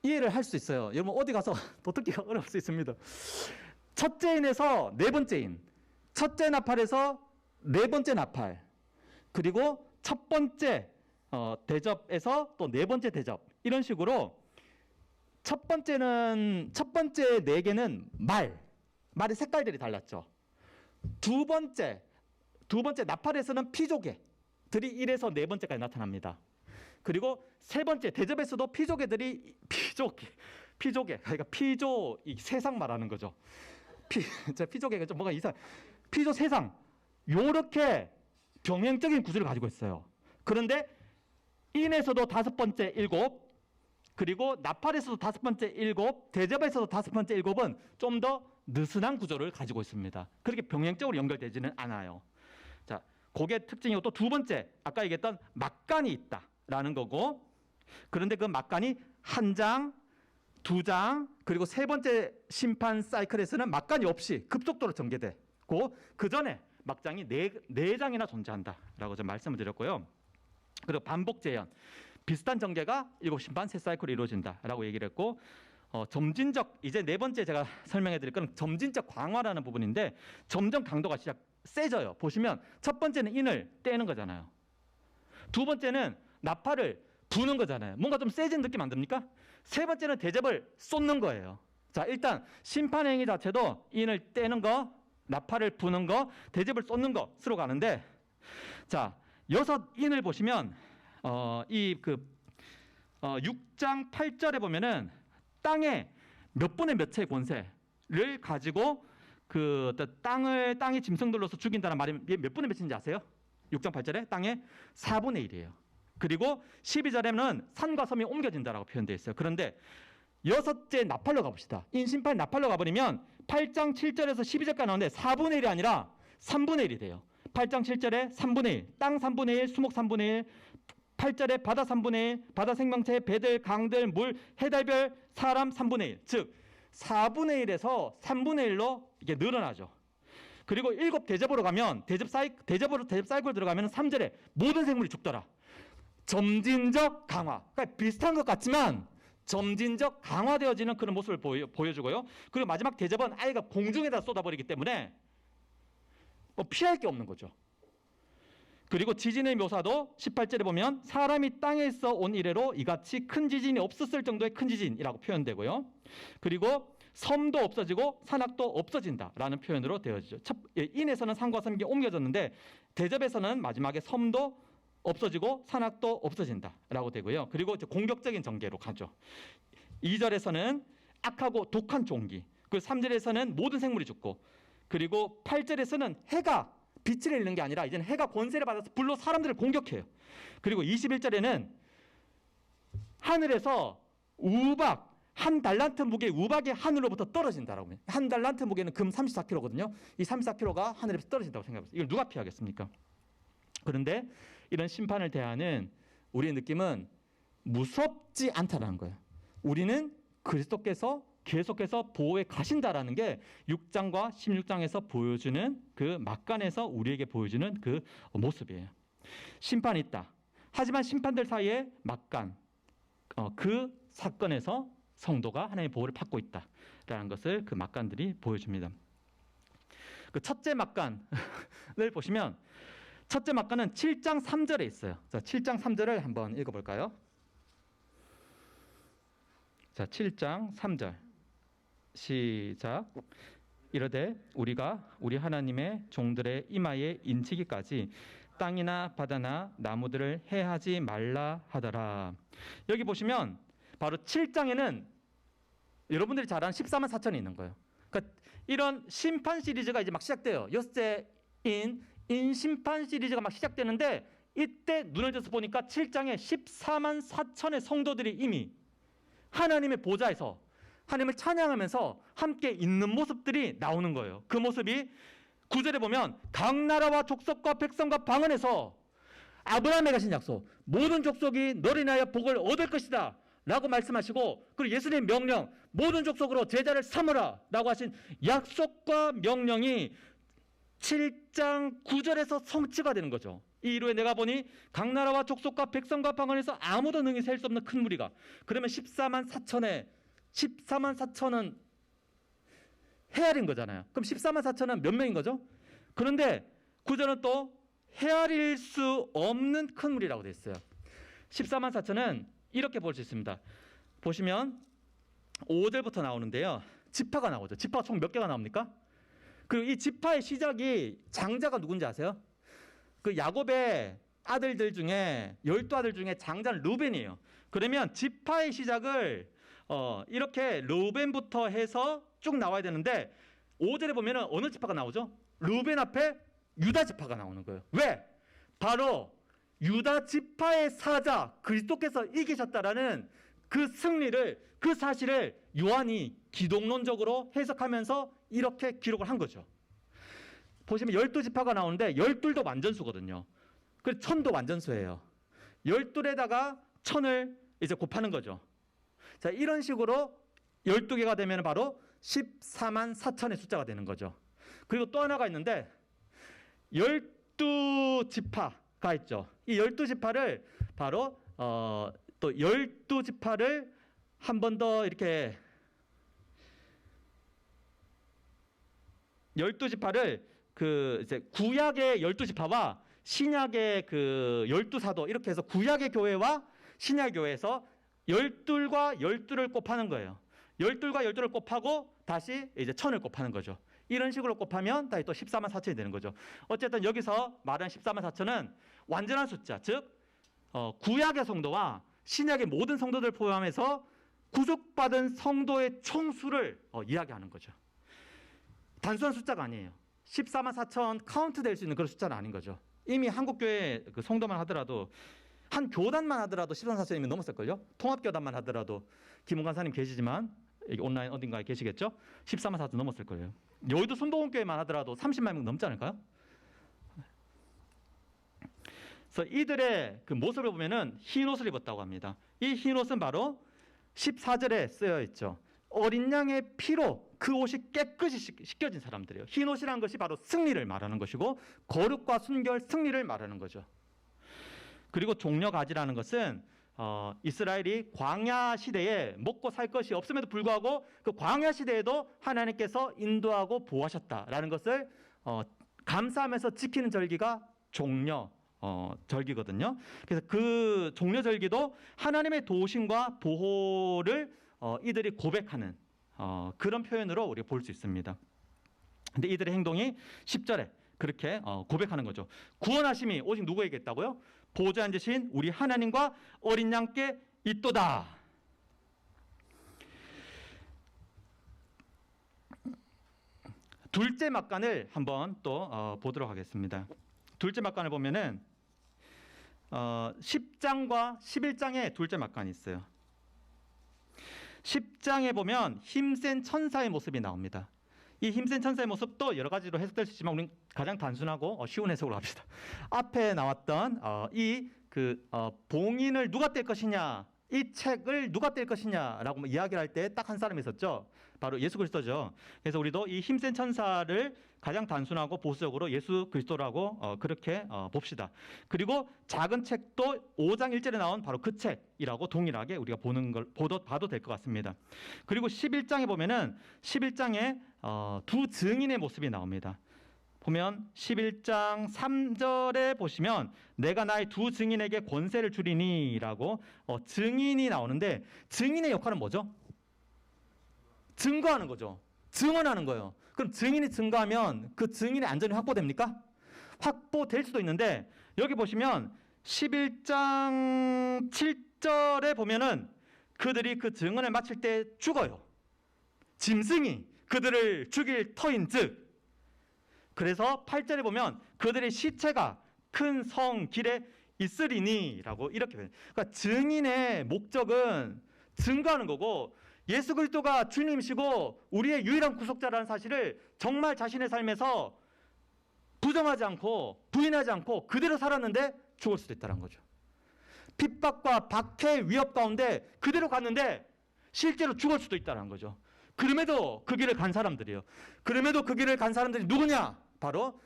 이해를 할 수 있어요. 여러분 어디 가서 도둑기가 어려울 수 있습니다. 첫째 인에서 네 번째 인, 첫째 나팔에서 네 번째 나팔, 그리고 첫 번째 대접에서 또 네 번째 대접, 이런 식으로 첫 번째 네 개는 말의 색깔들이 달랐죠. 두 번째 나팔에서는 피조개들이 1에서 네 번째까지 나타납니다. 그리고 세 번째 대접에서도 피조개, 그러니까 피조 이 세상 말하는 거죠. 피조개가 좀 뭐가 이상. 피조 세상, 요렇게 병행적인 구조를 가지고 있어요. 그런데 인에서도 다섯 번째 일곱, 그리고 나팔에서도 다섯 번째 일곱, 대접에서도 다섯 번째 일곱은 좀 더 느슨한 구조를 가지고 있습니다. 그렇게 병행적으로 연결되지는 않아요. 자, 그게 특징이고, 또 두 번째 아까 얘기했던 막간이 있다라는 거고, 그런데 그 막간이 한 장, 두 장, 그리고 세 번째 심판 사이클에서는 막간이 없이 급속도로 전개되고, 그 전에 막장이 네 장이나 존재한다라고 좀 말씀을 드렸고요. 그리고 반복 재현, 비슷한 전개가 7심판 세 사이클로 이루어진다라고 얘기를 했고, 점진적, 이제 네 번째 제가 설명해 드릴 건 점진적 강화라는 부분인데, 점점 강도가 세져요. 보시면 첫 번째는 인을 떼는 거잖아요. 두 번째는 나팔을 부는 거잖아요. 뭔가 좀 세진 느낌 안 듭니까? 세 번째는 대접을 쏟는 거예요. 자, 일단 심판 행위 자체도 인을 떼는 거, 나팔을 부는 거, 대접을 쏟는 것으로 가는데, 자, 6인을 보시면 6장 8절에 보면은 땅에 몇 분의 몇 채의 권세를 가지고 그 땅이 짐승들로서 죽인다는 말이 몇 분의 몇인지 아세요? 6장 8절에 땅에 4분의 1이에요. 그리고 12절에는 산과 섬이 옮겨진다라고 표현되어 있어요. 그런데 여섯째 나팔로 가봅시다. 인심판 나팔로 가버리면 8장 7절에서 12절까지 나오는데 4분의 1이 아니라 3분의 1이 돼요. 8장 7절에 3분의 1, 땅 3분의 1, 수목 3분의 1, 8절에 바다 3분의 1, 바다 생명체, 배들, 강들, 물, 해달별, 사람 3분의 1. 즉 4분의 1에서 3분의 1로 이게 늘어나죠. 그리고 7 대접으로 가면 대접 사이클 들어가면 3절에 모든 생물이 죽더라. 점진적 강화. 그러니까 비슷한 것 같지만 점진적 강화되어지는 그런 모습을 보여주고요. 그리고 마지막 대접은 아이가 공중에다 쏟아버리기 때문에 피할 게 없는 거죠. 그리고 지진의 묘사도 18절에 보면 사람이 땅에서 온 이래로 이같이 큰 지진이 없었을 정도의 큰 지진이라고 표현되고요. 그리고 섬도 없어지고 산악도 없어진다라는 표현으로 되어지죠. 인에서는 산과 섬이 옮겨졌는데 대접에서는 마지막에 섬도 없어지고 산악도 없어진다라고 되고요. 그리고 이제 공격적인 전개로 가죠. 2절에서는 악하고 독한 종기, 그리고 3절에서는 모든 생물이 죽고, 그리고 8절에서는 해가 빛을 잃는 게 아니라 이제는 해가 권세를 받아서 불로 사람들을 공격해요. 그리고 21절에는 하늘에서 우박, 한 달란트 무게의 우박이 하늘로부터 떨어진다라고 해요. 한 달란트 무게는 금 34kg거든요. 이 34kg가 하늘에서 떨어진다고 생각해보세요. 이걸 누가 피하겠습니까? 그런데 이런 심판을 대하는 우리의 느낌은 무섭지 않다라는 거예요. 우리는 그리스도께서 계속해서 보호해 가신다라는 게 6장과 16장에서 보여주는 그 막간에서 우리에게 보여주는 그 모습이에요. 심판이 있다. 하지만 심판들 사이에 막간, 그 사건에서 성도가 하나님의 보호를 받고 있다라는 것을 그 막간들이 보여줍니다. 그 첫째 막간을 보시면 첫째 막간은 7장 3절에 있어요. 자, 7장 3절을 한번 읽어볼까요? 자, 7장 3절 시작. 이르되 우리가 우리 하나님의 종들의 이마에 인치기까지 땅이나 바다나 나무들을 해하지 말라 하더라. 여기 보시면 바로 7장에는 여러분들이 잘 아는 14만 4천이 있는 거예요. 그러니까 이런 심판 시리즈가 이제 막 시작돼요. 여섯째인 인심판 시리즈가 막 시작되는데 이때 눈을 들어서 보니까 7장에 14만 4천의 성도들이 이미 하나님의 보좌에서 하나님을 찬양하면서 함께 있는 모습들이 나오는 거예요. 그 모습이 9절에 보면 각 나라와 족속과 백성과 방언에서 아브라함에 가신 약속, 모든 족속이 너를 인하여 복을 얻을 것이다 라고 말씀하시고, 그리고 예수님의 명령, 모든 족속으로 제자를 삼으라 라고 하신 약속과 명령이 7장 9절에서 성취가 되는 거죠. 이 이후에 내가 보니 각 나라와 족속과 백성과 방언에서 아무도 능히 셀 수 없는 큰 무리가. 그러면 14만 4천은 헤아린 거잖아요. 그럼 14만 4천은 몇 명인 거죠? 그런데 9절은 또 헤아릴 수 없는 큰 무리라고 되어 있어요. 14만 4천은 이렇게 볼 수 있습니다. 보시면 5절부터 나오는데요. 지파가 나오죠. 지파가 총 몇 개가 나옵니까? 그리고 이 지파의 시작이 장자가 누군지 아세요? 그 야곱의 아들들 중에 12아들 중에 장자는 루벤이에요. 그러면 지파의 시작을 이렇게 루벤부터 해서 쭉 나와야 되는데 5절에 보면 어느 지파가 나오죠? 루벤 앞에 유다 지파가 나오는 거예요. 왜? 바로 유다 지파의 사자 그리스도께서 이기셨다라는 그 승리를, 그 사실을 요한이 기독론적으로 해석하면서 이렇게 기록을 한 거죠. 보시면 12지파가 나오는데 12도 완전수거든요. 그래서 1000도 완전수예요. 12에다가 1000을 이제 곱하는 거죠. 자, 이런 식으로 12개가 되면 바로 14만 4천의 숫자가 되는 거죠. 그리고 또 하나가 있는데 12지파가 있죠. 이 12지파를 바로 또 12지파를 한 번 더 이렇게 12지파를 그 이제 구약의 12지파와 신약의 그 12사도 이렇게 해서 구약의 교회와 신약 교회에서 12과 12를 곱하는 거예요. 12과 12를 곱하고 다시 이제 1000을 곱하는 거죠. 이런 식으로 곱하면 다시 또 14만 4천이 되는 거죠. 어쨌든 여기서 말하는 14만 4천은 완전한 숫자, 즉 구약의 성도와 신약의 모든 성도들 포함해서 구속받은 성도의 총수를 이야기하는 거죠. 단순한 숫자가 아니에요. 14만 4천 카운트 될 수 있는 그런 숫자는 아닌 거죠. 이미 한국교회 그 성도만 하더라도 한 교단만 하더라도 14만 4천이면 넘었을걸요. 통합교단만 하더라도 김웅 간사님 계시지만 온라인 어딘가에 계시겠죠. 14만 4천 넘었을 거예요. 여의도 순복음교회만 하더라도 30만 명 넘지 않을까요? 그래서 이들의 그 모습을 보면은 흰 옷을 입었다고 합니다. 이 흰 옷은 바로 14절에 쓰여 있죠. 어린 양의 피로 그 옷이 깨끗이 씻겨진 사람들이에요. 흰 옷이라는 것이 바로 승리를 말하는 것이고 거룩과 순결, 승리를 말하는 거죠. 그리고 종려가지라는 것은 이스라엘이 광야 시대에 먹고 살 것이 없음에도 불구하고 그 광야 시대에도 하나님께서 인도하고 보호하셨다라는 것을 감사하면서 지키는 절기가 종려 절기거든요. 그래서 그 종려 절기도 하나님의 도우심과 보호를 이들이 고백하는 그런 표현으로 우리가 볼 수 있습니다. 근데 이들의 행동이 10절에 그렇게 고백하는 거죠. 구원하심이 오직 누구에게 있다고요? 보좌에 앉으신 우리 하나님과 어린 양께 있도다. 둘째 막간을 한번 또 보도록 하겠습니다. 둘째 막간을 보면은 10장과 11장에 둘째 막간이 있어요. 10장에 보면 힘센 천사의 모습이 나옵니다. 이 힘센 천사의 모습도 여러 가지로 해석될 수 있지만 우리는 가장 단순하고 쉬운 해석으로 합시다. 앞에 나왔던 봉인을 누가 뗄 것이냐 이 책을 누가 뗄 것이냐라고 이야기를 할 때 딱 한 사람이 있었죠. 바로 예수 그리스도죠. 그래서 우리도 이 힘센 천사를 가장 단순하고 보수적으로 예수 그리스도라고 그렇게 봅시다. 그리고 작은 책도 5장 1절에 나온 바로 그 책이라고 동일하게 우리가 봐도 될 것 같습니다. 그리고 11장에 보면은 11장에 두 증인의 모습이 나옵니다. 보면 11장 3절에 보시면 내가 나의 두 증인에게 권세를 주리니라고 증인이 나오는데 증인의 역할은 뭐죠? 증거하는 거죠. 증언하는 거예요. 그럼 증인이 증거하면 그 증인의 안전이 확보됩니까? 확보될 수도 있는데 여기 보시면 11장 7절에 보면은 그들이 그 증언을 마칠 때 죽어요. 짐승이 그들을 죽일 터인즉 그래서 8절에 보면 그들의 시체가 큰 성 길에 있으리니라고 이렇게 표현해요. 그러니까 증인의 목적은 증거하는 거고 예수 그리스도가 주님이시고 우리의 유일한 구속자라는 사실을 정말 자신의 삶에서 부정하지 않고 부인하지 않고 그대로 살았는데 죽을 수도 있다는 거죠. 핍박과 박해 위협 가운데 그대로 갔는데 실제로 죽을 수도 있다는 거죠. 그럼에도 그 길을 간 사람들이에요. 그럼에도 그 길을 간 사람들이 누구냐? 바로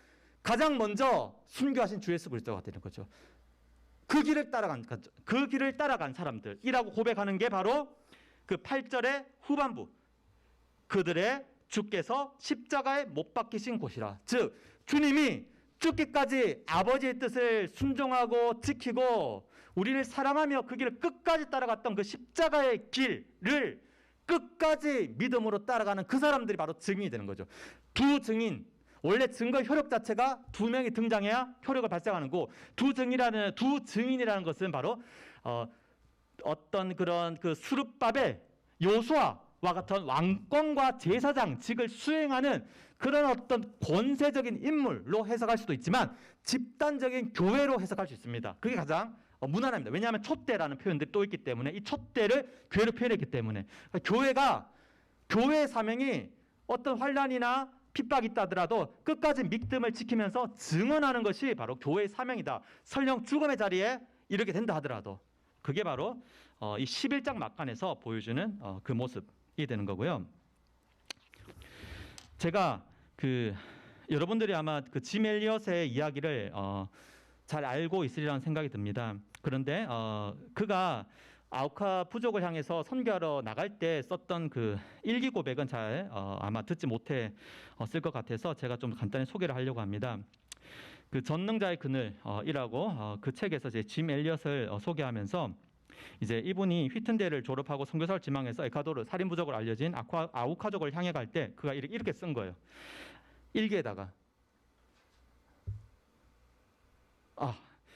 가장 먼저 순교하신 주 예수 그리스도가 되는 거죠. 그 길을 따라간 사람들이라고 고백하는 게 바로 그 8절의 후반부. 그들의 주께서 십자가에 못 박히신 곳이라. 즉 주님이 죽기까지 아버지의 뜻을 순종하고 지키고 우리를 사랑하며 그 길을 끝까지 따라갔던 그 십자가의 길을 끝까지 믿음으로 따라가는 그 사람들이 바로 증인이 되는 거죠. 두 증인, 원래 증거 효력 자체가 두 명이 등장해야 효력을 발생하는 거고 두 증인이라는 것은 바로 어떤 그런 그 수르바벨, 요수아와 같은 왕권과 제사장직을 수행하는 그런 어떤 권세적인 인물로 해석할 수도 있지만 집단적인 교회로 해석할 수 있습니다. 그게 가장 무난합니다. 왜냐하면 촛대라는 표현들이 또 있기 때문에 이 촛대를 교회로 표현했기 때문에 교회의 사명이 어떤 환란이나 핍박이 있다 하더라도 끝까지 믿음을 지키면서 증언하는 것이 바로 교회의 사명이다. 설령 죽음의 자리에 이르게 된다 하더라도 그게 바로 이 11장 막간에서 보여주는 그 모습이 되는 거고요. 제가 여러분들이 아마 그 짐 엘리엇의 이야기를 잘 알고 있으리라는 생각이 듭니다. 그런데 그가 아우카 부족을 향해서 선교하러 나갈 때 썼던 그 일기 고백은 잘 아마 듣지 못했을 것 같아서 제가 좀 간단히 소개를 하려고 합니다. 그 전능자의 그늘이라고 그 책에서 이제 짐 엘리엇을 소개하면서 이제 이분이 휘튼대를 졸업하고 선교사를 지망해서 에콰도르 살인 부족으로 알려진 아우카족을 향해 갈 때 그가 이렇게 쓴 거예요. 일기에다가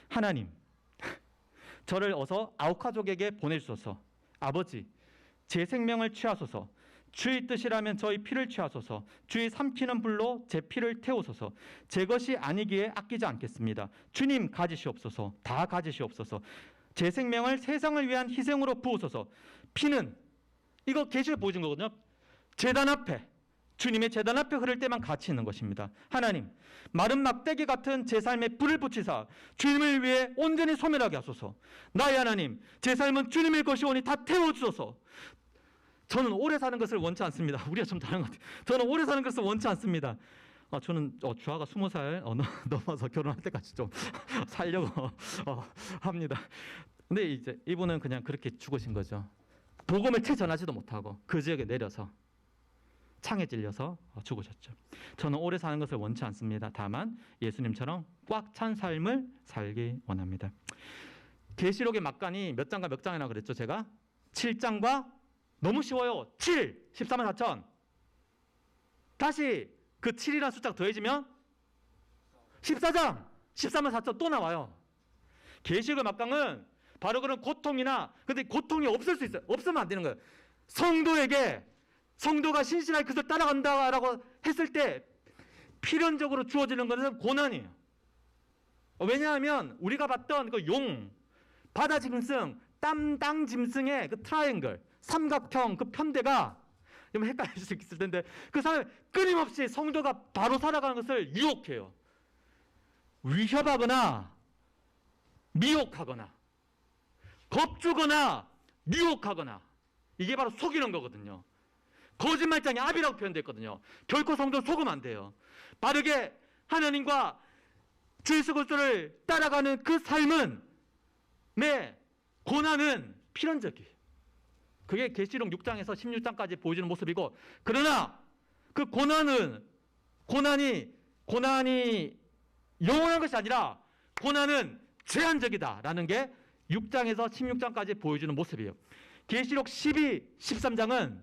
하나님 저를 어서 아우카족에게 보내주소서. 아버지 제 생명을 취하소서. 주의 뜻이라면 저희 피를 취하소서. 주의 삼키는 불로 제 피를 태우소서. 제 것이 아니기에 아끼지 않겠습니다. 주님 가지시옵소서. 다 가지시옵소서. 제 생명을 세상을 위한 희생으로 부으소서. 피는 이거 계시를 보여준 거거든요. 제단 앞에 주님의 제단 앞에 흐를 때만 가치 있는 것입니다. 하나님 마른 막대기 같은 제 삶에 불을 붙이사 주님을 위해 온전히 소멸하게 하소서. 나의 하나님 제 삶은 주님의 것이오니 다 태워주소서. 저는 오래 사는 것을 원치 않습니다. 우리가 좀 다른 것 같아요. 저는 오래 사는 것을 원치 않습니다. 저는 주아가 20살 넘어서 결혼할 때까지 좀 살려고 합니다. 근데 이제 이분은 그냥 그렇게 죽으신 거죠. 복음을 채 전하지도 못하고 그 지역에 내려서 창에 찔려서 죽으셨죠. 저는 오래 사는 것을 원치 않습니다. 다만 예수님처럼 꽉 찬 삶을 살기 원합니다. 계시록의 막간이 몇 장과 몇 장이나 그랬죠? 제가 7장과 너무 쉬워요. 7, 14만 4천. 다시 그 7이라는 숫자가 더해지면 14장, 14만 4천 또 나와요. 계시록의 막강은 바로 그런 고통이나 근데 고통이 없을 수 있어요. 없으면 안 되는 거예요. 성도가 신실하게 그것을 따라간다라고 했을 때 필연적으로 주어지는 것은 고난이에요. 왜냐하면 우리가 봤던 그 바다 짐승, 땅 짐승의 그 트라이앵글, 삼각형 그 편대가 좀 헷갈릴 수 있을 텐데 그 사람이 끊임없이 성도가 바로 살아가는 것을 유혹해요. 위협하거나 미혹하거나 겁주거나 유혹하거나, 이게 바로 속이는 거거든요. 거짓말장의 압이라고 표현됐거든요. 결코 성도는 속으면 안 돼요. 바르게 하나님과 주 예수 그리스도를 따라가는 그 삶은, 내 고난은 필연적이에요. 그게 계시록 6장에서 16장까지 보여주는 모습이고, 그러나 그 고난이 영원한 것이 아니라 고난은 제한적이다라는 게 6장에서 16장까지 보여주는 모습이에요. 계시록 13장은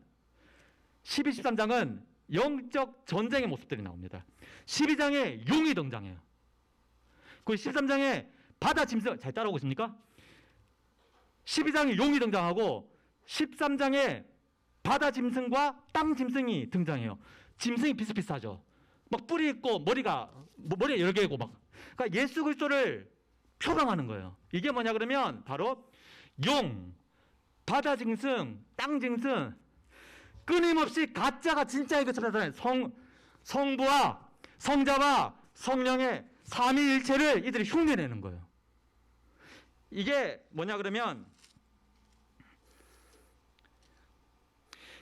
영적 전쟁의 모습들이 나옵니다. 12장에 용이 등장해요. 그 13장에 바다 짐승, 잘 따라오고 있습니까? 12장에 용이 등장하고 13장에 바다 짐승과 땅 짐승이 등장해요. 짐승이 비슷비슷하죠. 막 뿔이 있고 머리에 여러 개고 막. 그러니까 예수 그리스도를 표방하는 거예요. 이게 뭐냐 그러면 바로 용, 바다 짐승, 땅 짐승, 끊임없이 가짜가 진짜인 것처럼 나타나는 성부와 성자와 성령의 삼위일체를 이들이 흉내내는 거예요. 이게 뭐냐 그러면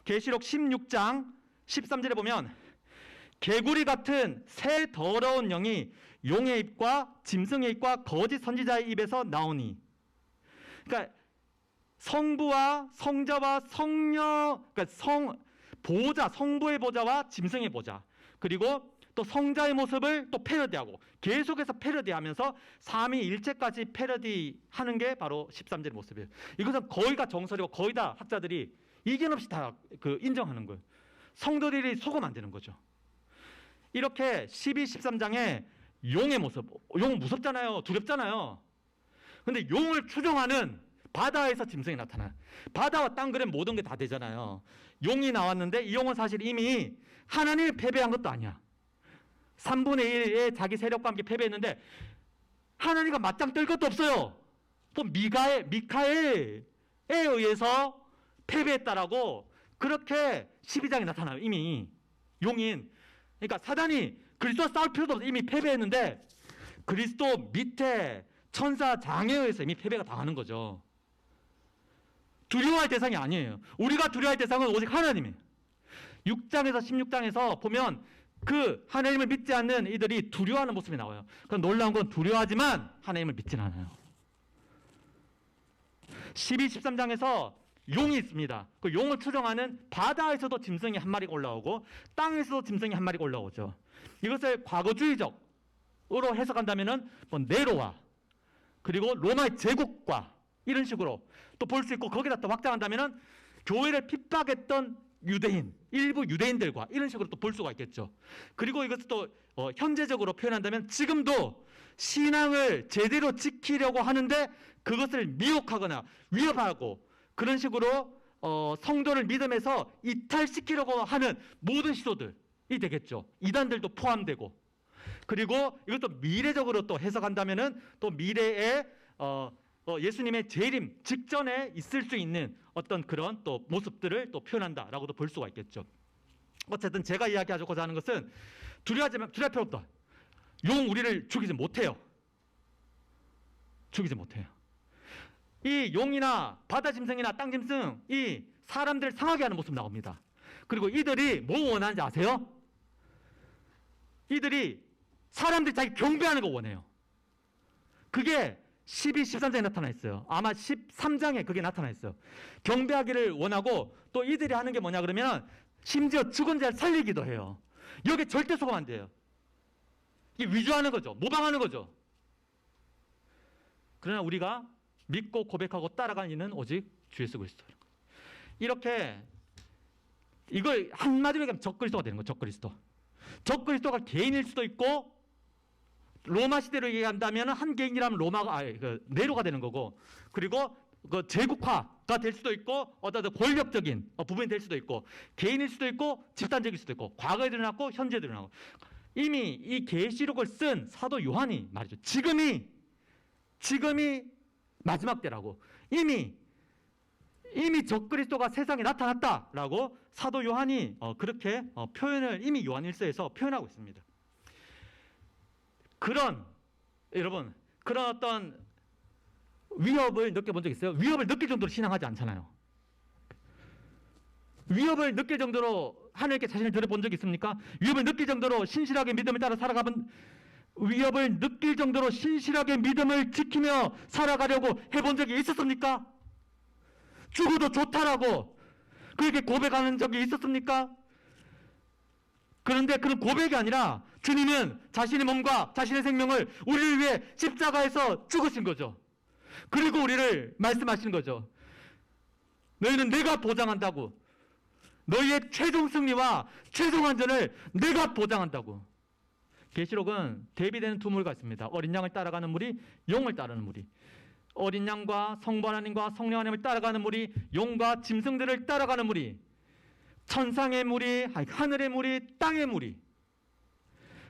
계시록 16장 13절에 보면 개구리 같은 새 더러운 영이 용의 입과 짐승의 입과 거짓 선지자의 입에서 나오니, 그러니까 성부와 성자와 성령, 그러니까 보좌, 성부의 보좌와 짐승의 보좌, 그리고 또 성자의 모습을 또 패러디하고 계속해서 패러디하면서 삼위일체까지 패러디하는 게 바로 13절의 모습이에요. 이것은 거의 다 정설이고 거의 다 학자들이 이견 없이 다 인정하는 거예요. 성도들이 속으면 안 되는 거죠. 이렇게 12, 13장에 용의 모습, 용 무섭잖아요. 두렵잖아요. 근데 용을 추종하는 바다에서 짐승이 나타나요. 바다와 땅 그래 모든 게 다 되잖아요. 용이 나왔는데 이 용은 사실 이미 하나님이 패배한 것도 아니야. 3분의 1의 자기 세력과 함께 패배했는데 하나님과 맞짱 뜰 것도 없어요. 또 미카엘에 의해서 패배했다라고 그렇게 12장에 나타나요. 이미 용인, 그러니까 사단이 그리스도와 싸울 필요도 없어. 이미 패배했는데 그리스도 밑에 천사 장에 의해서 이미 패배가 당하는 거죠. 두려워할 대상이 아니에요. 우리가 두려워할 대상은 오직 하나님이에요. 6장에서 16장에서 보면 그 하나님을 믿지 않는 이들이 두려워하는 모습이 나와요. 그럼 놀라운 건 두려워하지만 하나님을 믿지는 않아요. 12, 13장에서 용이 있습니다. 그 용을 추종하는 바다에서도 짐승이 한 마리가 올라오고 땅에서도 짐승이 한 마리가 올라오죠. 이것을 과거주의적으로 해석한다면은 뭐 네로와 그리고 로마의 제국과 이런 식으로 또 볼 수 있고, 거기다 또 확장한다면은 교회를 핍박했던 유대인, 일부 유대인들과 이런 식으로 또 볼 수가 있겠죠. 그리고 이것을 또 현재적으로 표현한다면 지금도 신앙을 제대로 지키려고 하는데 그것을 미혹하거나 위협하고 그런 식으로 성도를 믿음에서 이탈시키려고 하는 모든 시도들이 되겠죠. 이단들도 포함되고, 그리고 이것도 미래적으로 또 해석한다면은 또 미래에 예수님의 재림 직전에 있을 수 있는 어떤 그런 또 모습들을 또 표현한다라고도 볼 수가 있겠죠. 어쨌든 제가 이야기하고자 하는 것은 두려워할 필요 없다. 용 우리를 죽이지 못해요. 죽이지 못해요. 이 용이나 바다 짐승이나 땅 짐승, 이 사람들을 상하게 하는 모습 나옵니다. 그리고 이들이 뭐 원하는지 아세요? 이들이 사람들이 자기 경배하는 거 원해요. 그게 12, 13장에 나타나 있어요. 아마 13장에 그게 나타나 있어요. 경배하기를 원하고 또 이들이 하는 게 뭐냐 그러면 심지어 죽은 자를 살리기도 해요. 여기 절대 속으면 안 돼요. 이게 위조하는 거죠. 모방하는 거죠. 그러나 우리가 믿고 고백하고 따라가는 이는 오직 주 예수 그리스도. 이렇게 이걸 한마디로 얘기하면 적그리스도가 되는 거예요. 적그리스도. 적그리스도가 개인일 수도 있고, 로마 시대로 얘기한다면 한 개인이라면 네로가 되는 거고, 그리고 그 제국화가 될 수도 있고 어떤 권력적인 부분이 될 수도 있고, 개인일 수도 있고 집단적일 수도 있고, 과거에 드러났고 현재에 드러나고. 이미 이 계시록을 쓴 사도 요한이 말이죠. 지금이 마지막 때라고. 이미 적그리스도가 세상에 나타났다라고 사도 요한이 그렇게 표현을 이미 요한일서에서 표현하고 있습니다. 여러분, 그런 어떤 위협을 느껴본 적 있어요? 위협을 느낄 정도로 신앙하지 않잖아요. 위협을 느낄 정도로 하나님께 자신을 드려본 적이 있습니까? 위협을 느낄 정도로 신실하게 믿음을 따라 살아가본, 위협을 느낄 정도로 신실하게 믿음을 지키며 살아가려고 해본 적이 있었습니까? 죽어도 좋다라고 그렇게 고백하는 적이 있었습니까? 그런데 그런 고백이 아니라 주님은 자신의 몸과 자신의 생명을 우리를 위해 십자가에서 죽으신 거죠. 그리고 우리를 말씀하시는 거죠. 너희는 내가 보장한다고. 너희의 최종 승리와 최종 안전을 내가 보장한다고. 계시록은 대비되는 두 무리가 있습니다. 어린 양을 따라가는 무리, 용을 따르는 무리. 어린 양과 성부 하나님과 성령 하나님을 따라가는 무리, 용과 짐승들을 따라가는 무리. 천상의 무리, 하늘의 무리, 땅의 무리.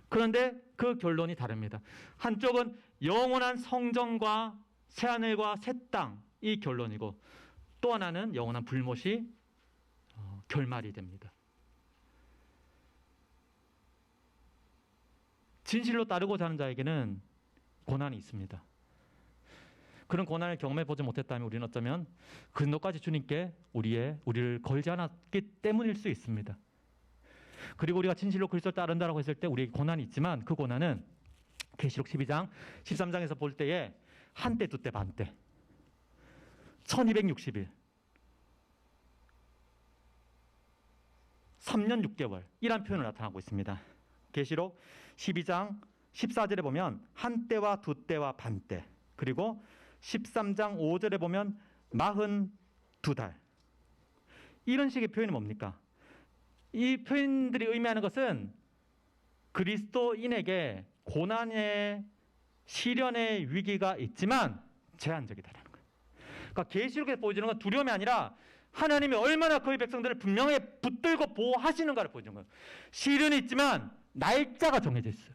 그런데 그 결론이 다릅니다. 한쪽은 영원한 성전과 새하늘과 새 땅, 이 결론이고, 또 하나는 영원한 불못이 결말이 됩니다. 진실로 따르고자 하는 자에게는 고난이 있습니다. 그런 고난을 경험해 보지 못했다면 우리는 어쩌면 그 정도까지 주님께 우리를 걸지 않았기 때문일 수 있습니다. 그리고 우리가 진실로 그리스도를 따른다라고 했을 때 우리에게 고난이 있지만, 그 고난은 계시록 12장, 13장에서 볼 때에 한때, 두때, 반때, 1260일, 3년 6개월 이란 표현을 나타나고 있습니다. 계시록 12장 14절에 보면 한때와 두때와 반때, 그리고 13장 5절에 보면 42달, 이런 식의 표현이 뭡니까? 이 표현들이 의미하는 것은 그리스도인에게 고난의 시련의 위기가 있지만 제한적이다라는 거예요. 그러니까 계시록에서 보여주는 건 두려움이 아니라 하나님이 얼마나 그의 백성들을 분명히 붙들고 보호하시는가를 보여주는 거예요. 시련이 있지만 날짜가 정해져 있어요.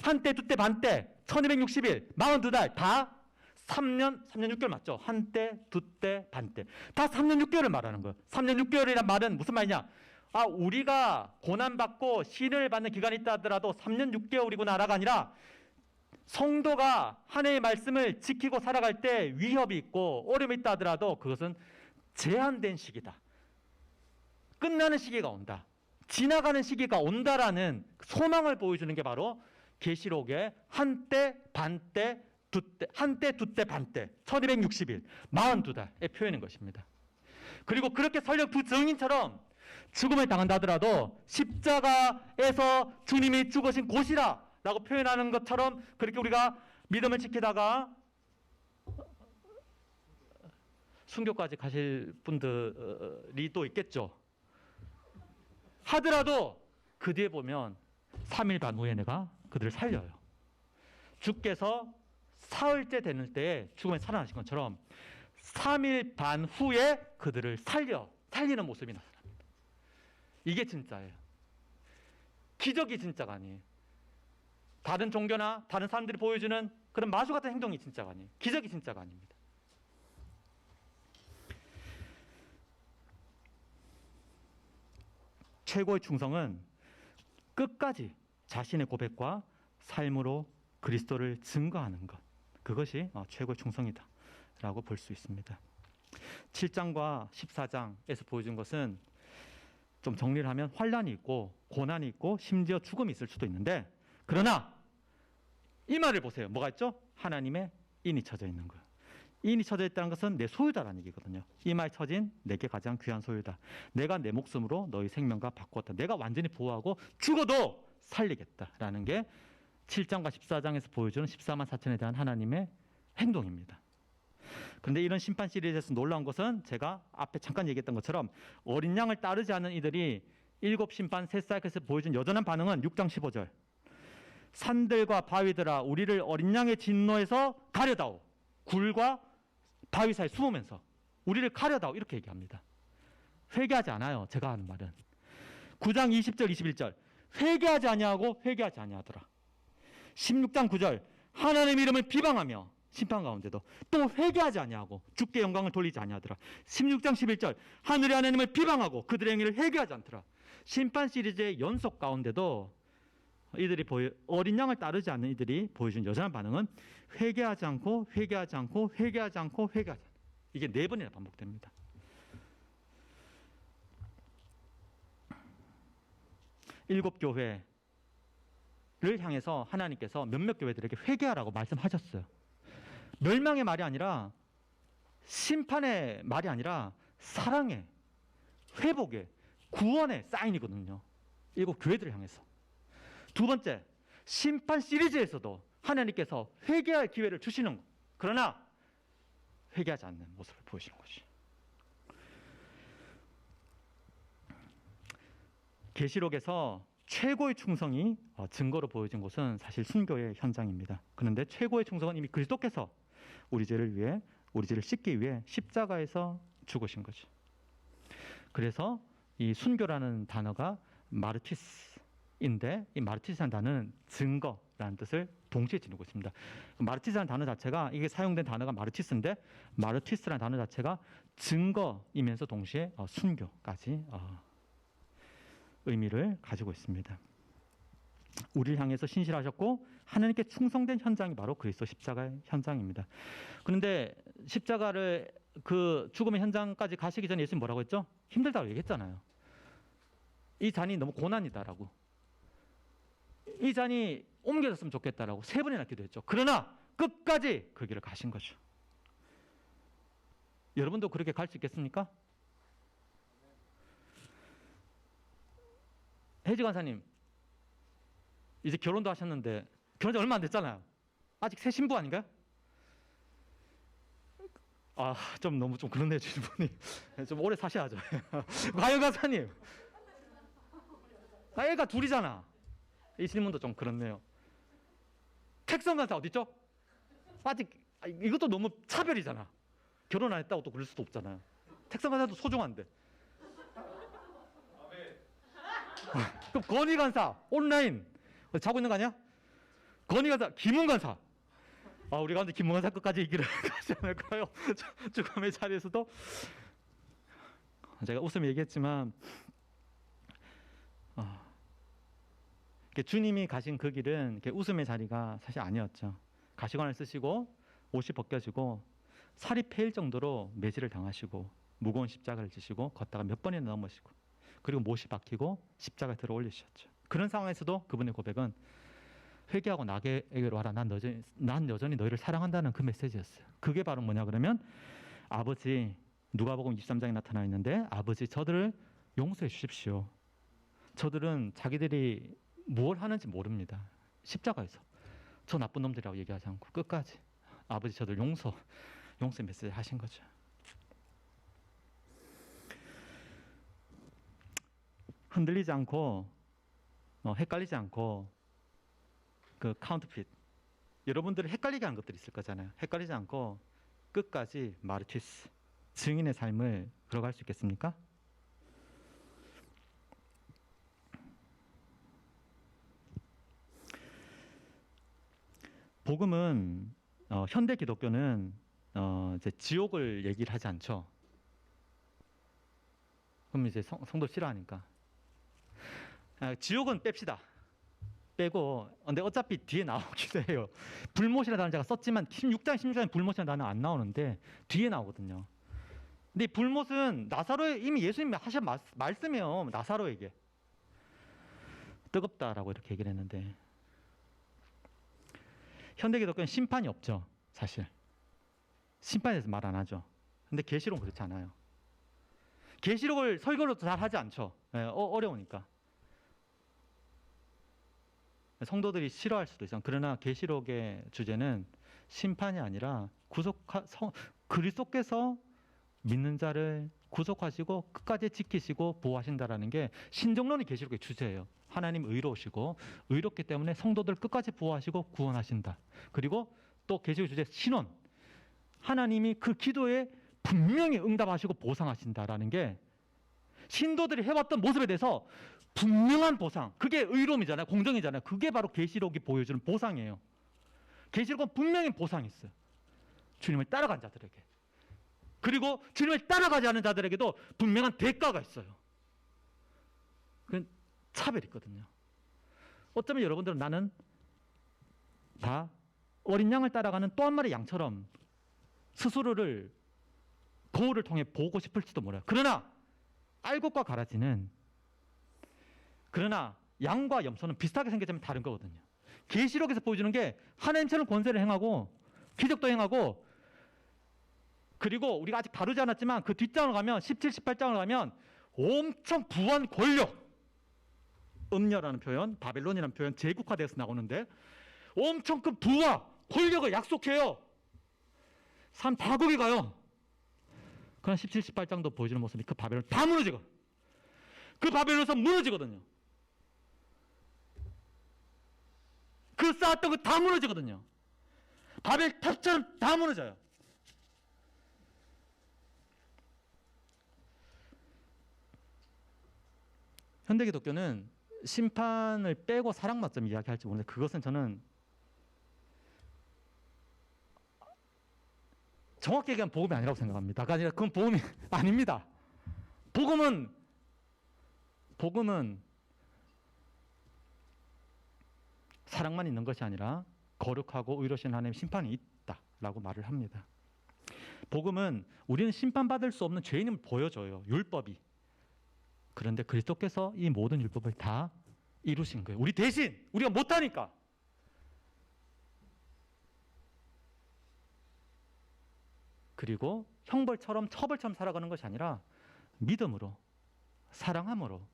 한때, 두때, 반때, 1260일, 42달, 다 3년 6개월 맞죠? 한때, 두때, 반때. 다 3년 6개월을 말하는 거예요. 3년 6개월이란 말은 무슨 말이냐? 우리가 고난받고 시련을 받는 기간이 있다 하더라도 3년 6개월이구나라가 아니라, 성도가 하나님의 말씀을 지키고 살아갈 때 위협이 있고 어려움이 있다 하더라도 그것은 제한된 시기다. 끝나는 시기가 온다. 지나가는 시기가 온다라는 소망을 보여주는 게 바로 계시록의 한때, 반때, 두때, 한때, 두때, 반때, 1260일, 42달의 표현인 것입니다. 그리고 그렇게 설령 두 증인처럼 죽음을 당한다 하더라도 십자가에서 주님이 죽으신 곳이라 라고 표현하는 것처럼 그렇게 우리가 믿음을 지키다가 순교까지 가실 분들이 또 있겠죠. 하더라도 그 뒤에 보면 3일 반 후에 내가 그들을 살려요. 주께서 사흘째 되는 때에 죽음에 살아나신 것처럼 3일 반 후에 그들을 살리는 모습이 나타납니다. 이게 진짜예요. 기적이 진짜가 아니에요. 다른 종교나 다른 사람들이 보여주는 그런 마주 같은 행동이 진짜가 아니에요. 기적이 진짜가 아닙니다. 최고의 충성은 끝까지 자신의 고백과 삶으로 그리스도를 증거하는 것, 그것이 최고의 충성이다 라고 볼 수 있습니다. 7장과 14장에서 보여준 것은 좀 정리를 하면 환난이 있고 고난이 있고 심지어 죽음이 있을 수도 있는데, 그러나 이 말을 보세요. 뭐가 있죠? 하나님의 인이 쳐져 있는 거예요. 인이 쳐져 있다는 것은 내 소유다라는 얘기거든요. 이 말 쳐진 내게 가장 귀한 소유다. 내가 내 목숨으로 너희 생명과 바꾸었다. 내가 완전히 보호하고 죽어도 살리겠다라는 게 7장과 14장에서 보여주는 14만 4천에 대한 하나님의 행동입니다. 그런데 이런 심판 시리즈에서 놀라운 것은 제가 앞에 잠깐 얘기했던 것처럼 어린 양을 따르지 않는 이들이 일곱 심판 새 사이클에서 보여준 여전한 반응은 6장 15절. 산들과 바위들아 우리를 어린 양의 진노에서 가려다오. 굴과 바위 사이 숨으면서 우리를 가려다오, 이렇게 얘기합니다. 회개하지 않아요. 제가 하는 말은 9장 20절 21절 회개하지 아니하고 회개하지 아니하더라. 16장 9절 하나님 이름을 비방하며 심판 가운데도 또 회개하지 아니하고 주께 영광을 돌리지 아니하더라. 16장 11절 하늘의 하나님을 비방하고 그들의 행위를 회개하지 않더라. 심판 시리즈의 연속 가운데도 어린 양을 따르지 않는 이들이 보여준 여전한 반응은 회개하지 않고 회개하지 않고 회개하지 않고 회개하지 않고, 이게 4번이나 반복됩니다. 일곱 교회를 향해서 하나님께서 몇몇 교회들에게 회개하라고 말씀하셨어요. 멸망의 말이 아니라, 심판의 말이 아니라 사랑의, 회복의, 구원의 사인이거든요. 일곱 교회들을 향해서. 두 번째, 심판 시리즈에서도 하나님께서 회개할 기회를 주시는 것. 그러나 회개하지 않는 모습을 보여주는 것이. 계시록에서 최고의 충성이 증거로 보여진 곳은 사실 순교의 현장입니다. 그런데 최고의 충성은 이미 그리스도께서 우리 죄를 위해, 우리 죄를 씻기 위해 십자가에서 죽으신 거죠. 그래서 이 순교라는 단어가 마르티스인데, 이 마르티스라는 단어는 증거라는 뜻을 동시에 지니고 있습니다. 마르티스라는 단어 자체가, 이게 사용된 단어가 마르티스인데, 마르티스라는 단어 자체가 증거이면서 동시에 순교까지 의미를 가지고 있습니다. 우리를 향해서 신실하셨고 하나님께 충성된 현장이 바로 그리스도 십자가의 현장입니다. 그런데 십자가를, 그 죽음의 현장까지 가시기 전에 예수님 뭐라고 했죠? 힘들다고 얘기했잖아요. 이 잔이 너무 고난이다라고, 이 잔이 옮겨졌으면 좋겠다라고 3번이나 기도했죠. 그러나 끝까지 그 길을 가신 거죠. 여러분도 그렇게 갈 수 있겠습니까? 혜지 간사님, 이제 결혼도 하셨는데 결혼 지 얼마 안 됐잖아요. 아직 새 신부 아닌가요? 좀 너무 좀 그렇네요, 주인분이. 좀 오래 사셔야죠. 과연 간사님, 애가 둘이잖아. 이 질문도 좀 그렇네요. 택성 간사 어디 있죠? 아직, 이것도 너무 차별이잖아. 결혼 안 했다고 또 그럴 수도 없잖아요. 택성 간사도 소중한데. 그럼 건희 간사 온라인 자고 있는 거 아니야? 건희 간사, 김훈 간사. 우리 가운데 김훈 간사 끝까지 이 길을 가지 않을까요? 죽음의 자리에서도. 제가 웃으며 얘기했지만, 주님이 가신 그 길은 웃음의 자리가 사실 아니었죠. 가시관을 쓰시고 옷이 벗겨지고 살이 패일 정도로 매질을 당하시고 무거운 십자가를 지시고 걷다가 몇 번이나 넘으시고, 그리고 못이 박히고 십자가에 들어 올리셨죠. 그런 상황에서도 그분의 고백은 회개하고 나에게로 와라. 난 여전히 너희를 사랑한다는 그 메시지였어요. 그게 바로 뭐냐 그러면, 아버지, 누가복음 23장에 나타나 있는데, 아버지 저들을 용서해 주십시오. 저들은 자기들이 뭘 하는지 모릅니다. 십자가에서 저 나쁜 놈들이라고 얘기하지 않고 끝까지 아버지 저들 용서의 메시지 하신 거죠. 흔들리지 않고 헷갈리지 않고, 그 카운터핏, 여러분들이 헷갈리게 하는 것들이 있을 거잖아요. 헷갈리지 않고 끝까지 마르티스, 증인의 삶을 걸어갈 수 있겠습니까? 복음은, 현대 기독교는 이제 지옥을 얘기를 하지 않죠. 그럼 이제 성도 싫어하니까. 지옥은 뺍시다. 빼고, 근데 어차피 뒤에 나오기도 해요. 불못이라는 단어 제가 썼지만 16장, 16장에 불못이라는 단어 안 나오는데 뒤에 나오거든요. 근데 이 불못은 이미 예수님이 하신 말씀이에요. 나사로에게 뜨겁다라고 이렇게 얘기를 했는데, 현대기독교는 심판이 없죠. 사실 심판에 대해서 말 안 하죠. 근데 계시록은 그렇지 않아요. 계시록을 설교로 잘 하지 않죠. 어려우니까. 성도들이 싫어할 수도 있어요. 그러나 계시록의 주제는 심판이 아니라 그리스도께서 믿는 자를 구속하시고 끝까지 지키시고 보호하신다라는 게 신정론이 계시록의 주제예요. 하나님 의로우시고 의롭기 때문에 성도들 끝까지 보호하시고 구원하신다. 그리고 또 계시록 주제 신원, 하나님이 그 기도에 분명히 응답하시고 보상하신다라는 게 신도들이 해왔던 모습에 대해서 분명한 보상, 그게 의로움이잖아요. 공정이잖아요. 그게 바로 계시록이 보여주는 보상이에요. 계시록은 분명히 보상이 있어요. 주님을 따라간 자들에게. 그리고 주님을 따라가지 않은 자들에게도 분명한 대가가 있어요. 그건 차별이 있거든요. 어쩌면 여러분들은 나는 다 어린 양을 따라가는 또 한 마리 양처럼 스스로를 거울을 통해 보고 싶을지도 몰라요. 그러나 알곡과 가라지는, 그러나 양과 염소는 비슷하게 생겼지만 다른 거거든요. 계시록에서 보여주는 게 하나님처럼 권세를 행하고 기적도 행하고, 그리고 우리가 아직 다루지 않았지만 그 뒷장을 가면 17, 18장을 가면 엄청 부한 권력, 음녀라는 표현, 바벨론이라는 표현, 제국화돼서 나오는데 엄청 큰 부와 권력을 약속해요. 산 다 거기 가요. 그러나 17, 18장도 보여주는 모습이 그 바벨론 다 무너지고, 그 바벨론에서 무너지거든요. 그 쌓았던 거 다 무너지거든요. 바벨 탑처럼 다 무너져요. 현대 기독교는 심판을 빼고 사랑만 좀 이야기할지 모르는데, 그것은 저는 정확히 얘기하면 복음이 아니라고 생각합니다. 그건 복음이 아닙니다. 복음은 사랑만 있는 것이 아니라 거룩하고 의로우신 하나님의 심판이 있다라고 말을 합니다. 복음은 우리는 심판받을 수 없는 죄인임을 보여줘요. 율법이. 그런데 그리스도께서 이 모든 율법을 다 이루신 거예요. 우리 대신, 우리가 못하니까. 그리고 형벌처럼 처벌처럼 살아가는 것이 아니라 믿음으로, 사랑함으로,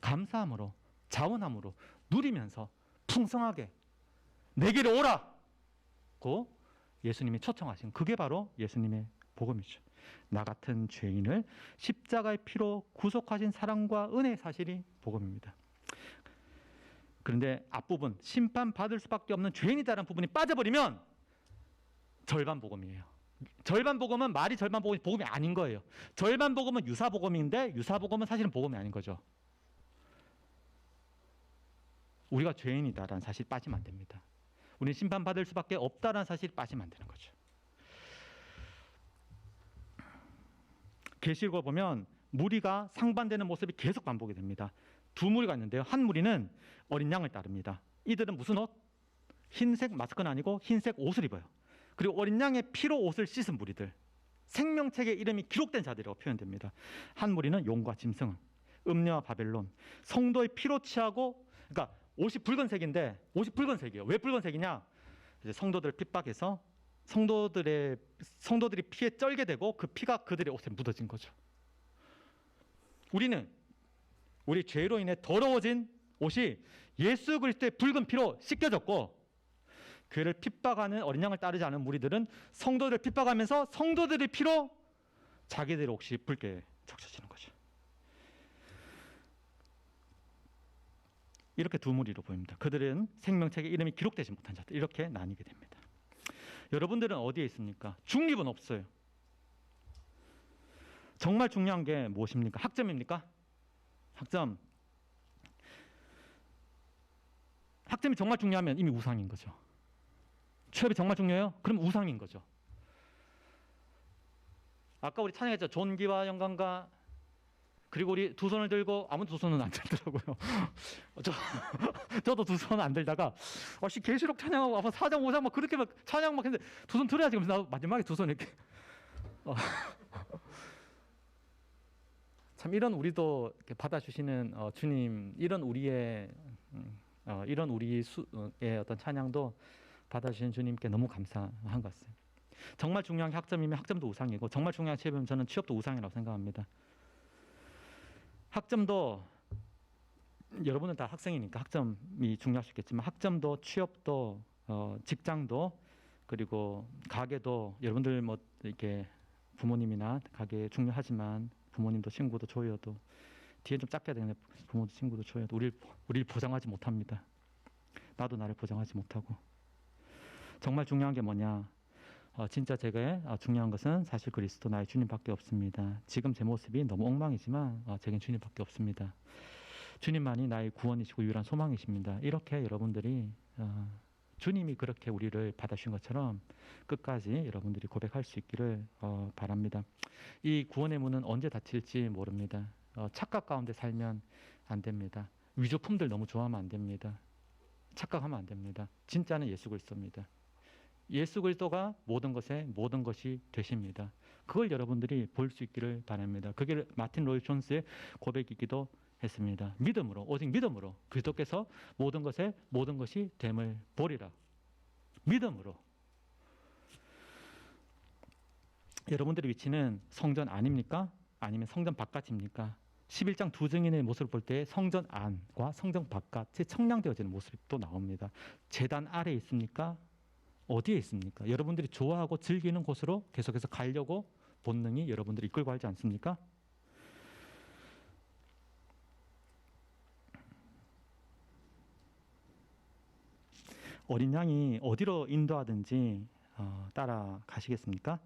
감사함으로, 자원함으로 누리면서 풍성하게 내게로 오라고 예수님이 초청하신, 그게 바로 예수님의 복음이죠. 나 같은 죄인을 십자가의 피로 구속하신 사랑과 은혜의 사실이 복음입니다. 그런데 앞부분, 심판받을 수밖에 없는 죄인이다라는 부분이 빠져버리면 절반 복음이에요. 절반 복음은 말이 절반 복음이 아닌 거예요. 절반 복음은 유사 복음인데 유사 복음은 사실은 복음이 아닌 거죠. 우리가 죄인이다라는 사실 빠지면 안 됩니다. 우리는 심판받을 수밖에 없다라는 사실 빠지면 안 되는 거죠. 계시록을 보면 무리가 상반되는 모습이 계속 반복이 됩니다. 두 무리가 있는데요. 한 무리는 어린 양을 따릅니다. 이들은 무슨 옷? 흰색 마스크는 아니고 흰색 옷을 입어요. 그리고 어린 양의 피로 옷을 씻은 무리들, 생명책의 이름이 기록된 자들이라고 표현됩니다. 한 무리는 용과 짐승, 음녀와 바벨론, 성도의 피로 취하고, 그러니까 옷이 붉은색인데, 옷이 붉은색이에요. 왜 붉은색이냐? 이제 성도들을 핍박해서 성도들이 피에 쩔게 되고 그 피가 그들의 옷에 묻어진 거죠. 우리 죄로 인해 더러워진 옷이 예수 그리스도의 붉은 피로 씻겨졌고, 그를 핍박하는 어린 양을 따르지 않은 무리들은 성도들을 핍박하면서 성도들의 피로 자기들의 옷이 붉게 적셔지는 거죠. 이렇게 두 무리로 보입니다. 그들은 생명책에 이름이 기록되지 못한 자들, 이렇게 나뉘게 됩니다. 여러분들은 어디에 있습니까? 중립은 없어요. 정말 중요한 게 무엇입니까? 학점입니까? 학점이 정말 중요하면 이미 우상인 거죠. 취업이 정말 중요해요? 그럼 우상인 거죠. 아까 우리 찬양했죠. 존귀와 영광과, 그리고 우리 두 손을 들고, 아무도 두 손은 안 들더라고요. 저도 두 손 안 들다가 계시록 찬양하고 아마 4장 5장 막 그렇게 막 찬양 막 했는데 두 손 들어야지. 그래서 나 마지막에 두 손 이렇게 참, 이런 우리도 이렇게 받아주시는 주님, 이런 우리의 어떤 찬양도 받아주시는 주님께 너무 감사한 것 같습니다. 정말 중요한 게 학점이면 학점도 우상이고, 정말 중요한 취업이면 저는 취업도 우상이라고 생각합니다. 학점도, 여러분은 다 학생이니까 학점이 중요할 수 있겠지만, 학점도 취업도 직장도, 그리고 가게도, 여러분들 뭐 이렇게 부모님이나 가게 중요하지만 부모님도 친구도 조여도 뒤에 좀 작게 되는 부모도 친구도 조여도 우리를 보장하지 못합니다. 나도 나를 보장하지 못하고. 정말 중요한 게 뭐냐? 진짜 제게 중요한 것은 사실 그리스도 나의 주님밖에 없습니다. 지금 제 모습이 너무 엉망이지만 제겐 주님밖에 없습니다. 주님만이 나의 구원이시고 유일한 소망이십니다. 이렇게 여러분들이 주님이 그렇게 우리를 받아주신 것처럼 끝까지 여러분들이 고백할 수 있기를 바랍니다. 이 구원의 문은 언제 닫힐지 모릅니다. 착각 가운데 살면 안 됩니다. 위조품들 너무 좋아하면 안 됩니다. 착각하면 안 됩니다. 진짜는 예수 그리스도입니다. 예수 그리스도가 모든 것에 모든 것이 되십니다. 그걸 여러분들이 볼 수 있기를 바랍니다. 그게 마틴 로이 존스의 고백이기도 했습니다. 믿음으로, 오직 믿음으로 그리스도께서 모든 것에 모든 것이 됨을 보리라. 믿음으로. 여러분들의 위치는 성전 안입니까? 아니면 성전 바깥입니까? 11장 두 증인의 모습을 볼 때 성전 안과 성전 바깥이 청량되어지는 모습이 또 나옵니다. 제단 아래에 있습니까? 어디에 있습니까? 여러분들이 좋아하고 즐기는 곳으로 계속해서 가려고 본능이 여러분들을 이끌고 하지 않습니까? 어린 양이 어디로 인도하든지 따라가시겠습니까?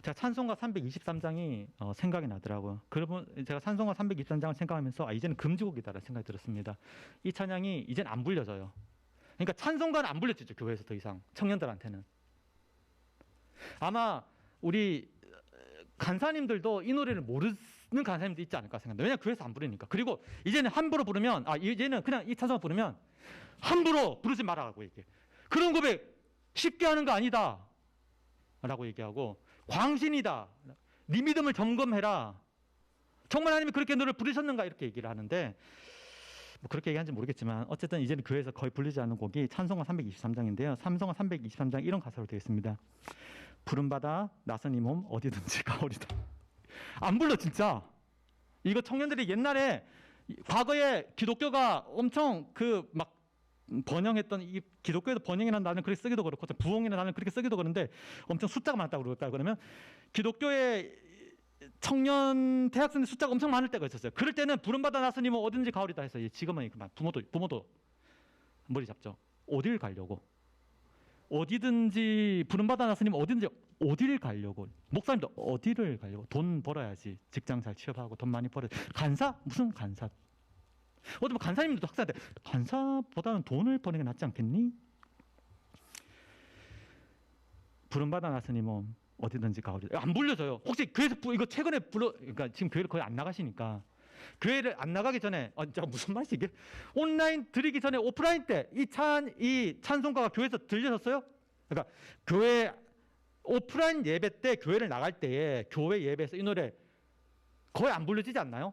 제가 찬송가 323장이 생각이 나더라고요. 그러면 제가 찬송가 323장을 생각하면서 이제는 금지곡이다라는 생각이 들었습니다. 이 찬양이 이제는 안 불려져요. 그러니까 찬송가는 안 불려지죠. 교회에서 더 이상 청년들한테는. 아마 우리 간사님들도 이 노래를 모르는 간사님도 있지 않을까 생각합니다. 왜냐하면 교회에서 안 부르니까. 그리고 이제는 함부로 부르면 이제는 그냥 이 찬송가 부르면 함부로 부르지 말라고 얘기해. 그런 고백 쉽게 하는 거 아니다 라고 얘기하고 광신이다. 네 믿음을 점검해라. 정말 하나님이 그렇게 너를 부르셨는가 이렇게 얘기를 하는데 뭐 그렇게 얘기하는지 모르겠지만 어쨌든 이제는 교회에서 거의 불리지 않는 곡이 찬송가 323장인데요. 찬송가 323장 이런 가사로 되어 있습니다. 부름받아 나선 이 몸 어디든지 가오리다. 안 불러 진짜. 이거 청년들이 옛날에 과거에 기독교가 엄청 막 번영했던 이 기독교에도 번영이라는 단어를 그렇게 쓰기도 그렇고 부흥이라는 단어를 그렇게 쓰기도 그런데 엄청 숫자가 많다고 그럴까요? 그러면 기독교의 청년 대학생들 숫자가 엄청 많을 때가 있었어요. 그럴 때는 부름받아 나서니 뭐 어딘지 가오리다 해서 지금은 부모도 머리 잡죠. 어딜 가려고? 어디든지 부름받아 나서니 어딘지 어디를 가려고? 목사님도 어디를 가려고? 돈 벌어야지. 직장 잘 취업하고 돈 많이 벌어야지. 간사? 무슨 간사? 어떤 간사님들도 학생한테 간사보다는 돈을 버는 게 낫지 않겠니? 부름받아 나서니 뭐 어디든지 가오리. 안 불려져요. 혹시 교회에서 이거 최근에 그러니까 지금 교회를 거의 안 나가시니까 교회를 안 나가기 전에 진짜 무슨 말이지 이게? 온라인 드리기 전에 오프라인 때 이 찬송가가 교회에서 들려졌어요? 그러니까 교회 오프라인 예배 때 교회를 나갈 때에 교회 예배에서 이 노래 거의 안 불려지지 않나요?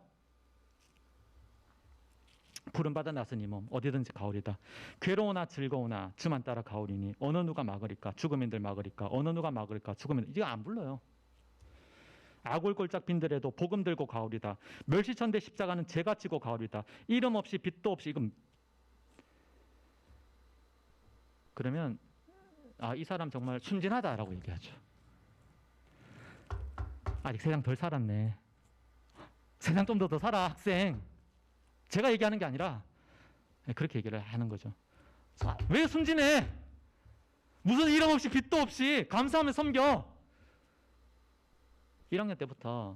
부름받아 나서니 몸 어디든지 가오리다. 괴로우나 즐거우나 주만 따라 가오리니 어느 누가 막으리까 죽음인들 막으리까 어느 누가 막으리까 죽음인들. 이거 안 불러요. 아골골짝 빈들에도 복음 들고 가오리다. 멸시천대 십자가는 제가 지고 가오리다. 이름 없이 빛도 없이. 이건 그러면 이 사람 정말 순진하다라고 얘기하죠. 아직 세상 덜 살았네. 세상 좀 더 살아 학생. 제가 얘기하는 게 아니라 그렇게 얘기를 하는 거죠. 왜 순진해? 무슨 이름 없이 빛도 없이 감사하며 섬겨. 1학년 때부터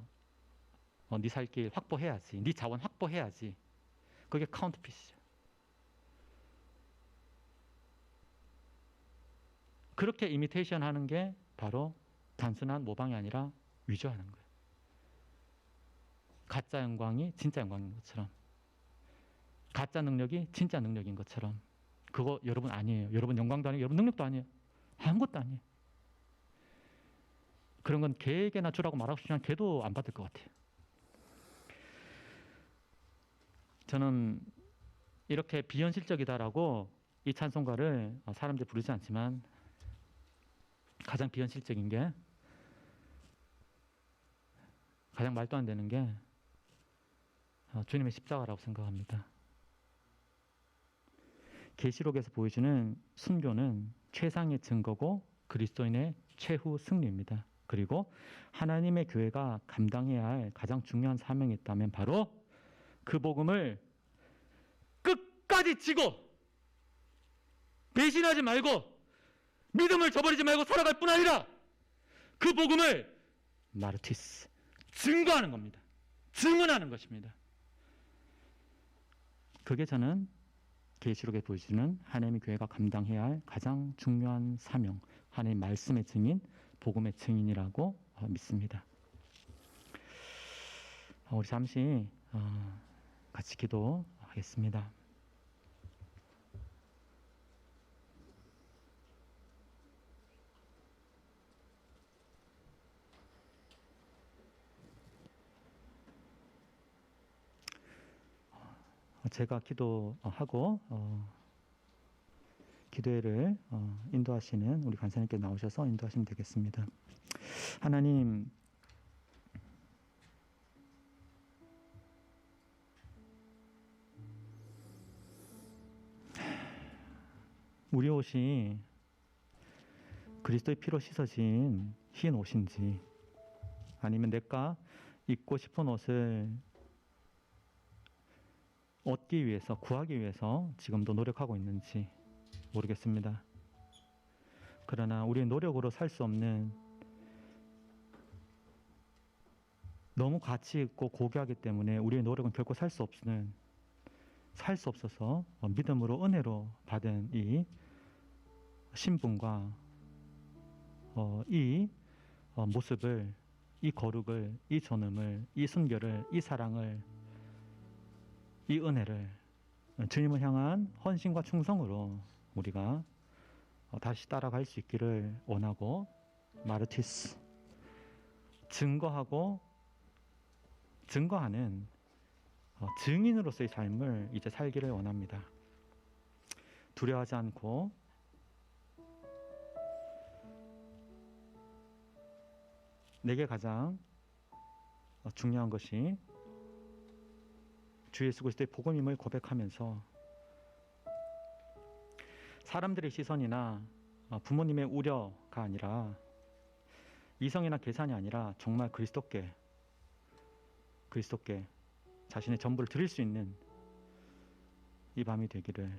네 살 길 확보해야지. 네 자원 확보해야지. 그게 카운트핏이죠. 그렇게 이미테이션 하는 게 바로 단순한 모방이 아니라 위조하는 거예요. 가짜 영광이 진짜 영광인 것처럼. 가짜 능력이 진짜 능력인 것처럼. 그거 여러분 아니에요. 여러분 영광도 아니에요. 여러분 능력도 아니에요. 아무것도 아니에요. 그런 건 걔에게나 주라고 말하고 싶지만 걔도 안 받을 것 같아요. 저는 이렇게 비현실적이다라고 이 찬송가를 사람들이 부르지 않지만 가장 비현실적인 게 가장 말도 안 되는 게 주님의 십자가라고 생각합니다. 계시록에서 보여주는 순교는 최상의 증거고 그리스도인의 최후 승리입니다. 그리고 하나님의 교회가 감당해야 할 가장 중요한 사명이 있다면 바로 그 복음을 끝까지 지고 배신하지 말고 믿음을 저버리지 말고 살아갈 뿐 아니라 그 복음을 마르티스 증거하는 겁니다. 증언하는 것입니다. 그게 저는 계시록에 보여주는 하나님의 교회가 감당해야 할 가장 중요한 사명, 하나님의 말씀의 증인, 복음의 증인이라고 믿습니다. 우리 잠시 같이 기도하겠습니다. 제가 기도하고 기도회를 인도하시는 우리 간사님께 나오셔서 인도하시면 되겠습니다. 하나님, 우리 옷이 그리스도의 피로 씻어진 흰 옷인지 아니면 내가 입고 싶은 옷을 얻기 위해서, 구하기 위해서 지금도 노력하고 있는지 모르겠습니다. 그러나 우리의 노력으로 살 수 없는, 너무 가치 있고 고귀하기 때문에 우리의 노력은 결코 살 수 없어서 믿음으로 은혜로 받은 이 신분과 이 모습을, 이 거룩을, 이 존엄을, 이 순결을, 이 사랑을, 이 은혜를 주님을 향한 헌신과 충성으로 우리가 다시 따라갈 수 있기를 원하고, 마르티스, 증거하는 증인으로서의 삶을 이제 살기를 원합니다. 두려워하지 않고 내게 가장 중요한 것이 주 예수 그리스도의 복음임을 고백하면서 사람들의 시선이나 부모님의 우려가 아니라, 이성이나 계산이 아니라 정말 그리스도께 자신의 전부를 드릴 수 있는 이 밤이 되기를,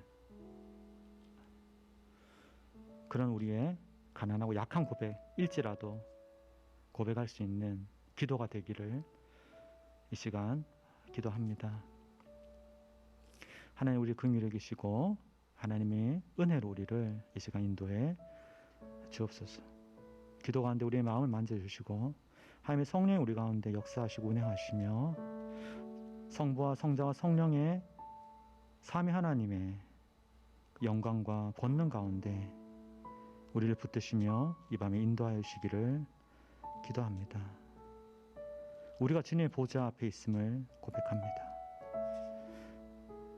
그런 우리의 가난하고 약한 고백일지라도 고백할 수 있는 기도가 되기를 이 시간 기도합니다. 하나님, 우리 긍휼히 여기시고 하나님의 은혜로 우리를 이 시간 인도해 주옵소서. 기도 가운데 우리의 마음을 만져주시고 하나님의 성령이 우리 가운데 역사하시고 운행하시며 성부와 성자와 성령의 삼위 하나님의 영광과 권능 가운데 우리를 붙드시며 이 밤에 인도하여 주시기를 기도합니다. 우리가 주님의 보좌 앞에 있음을 고백합니다.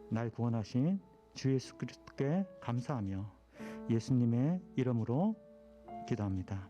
날 구원하신 주 예수 그리스도께 감사하며 예수님의 이름으로 기도합니다.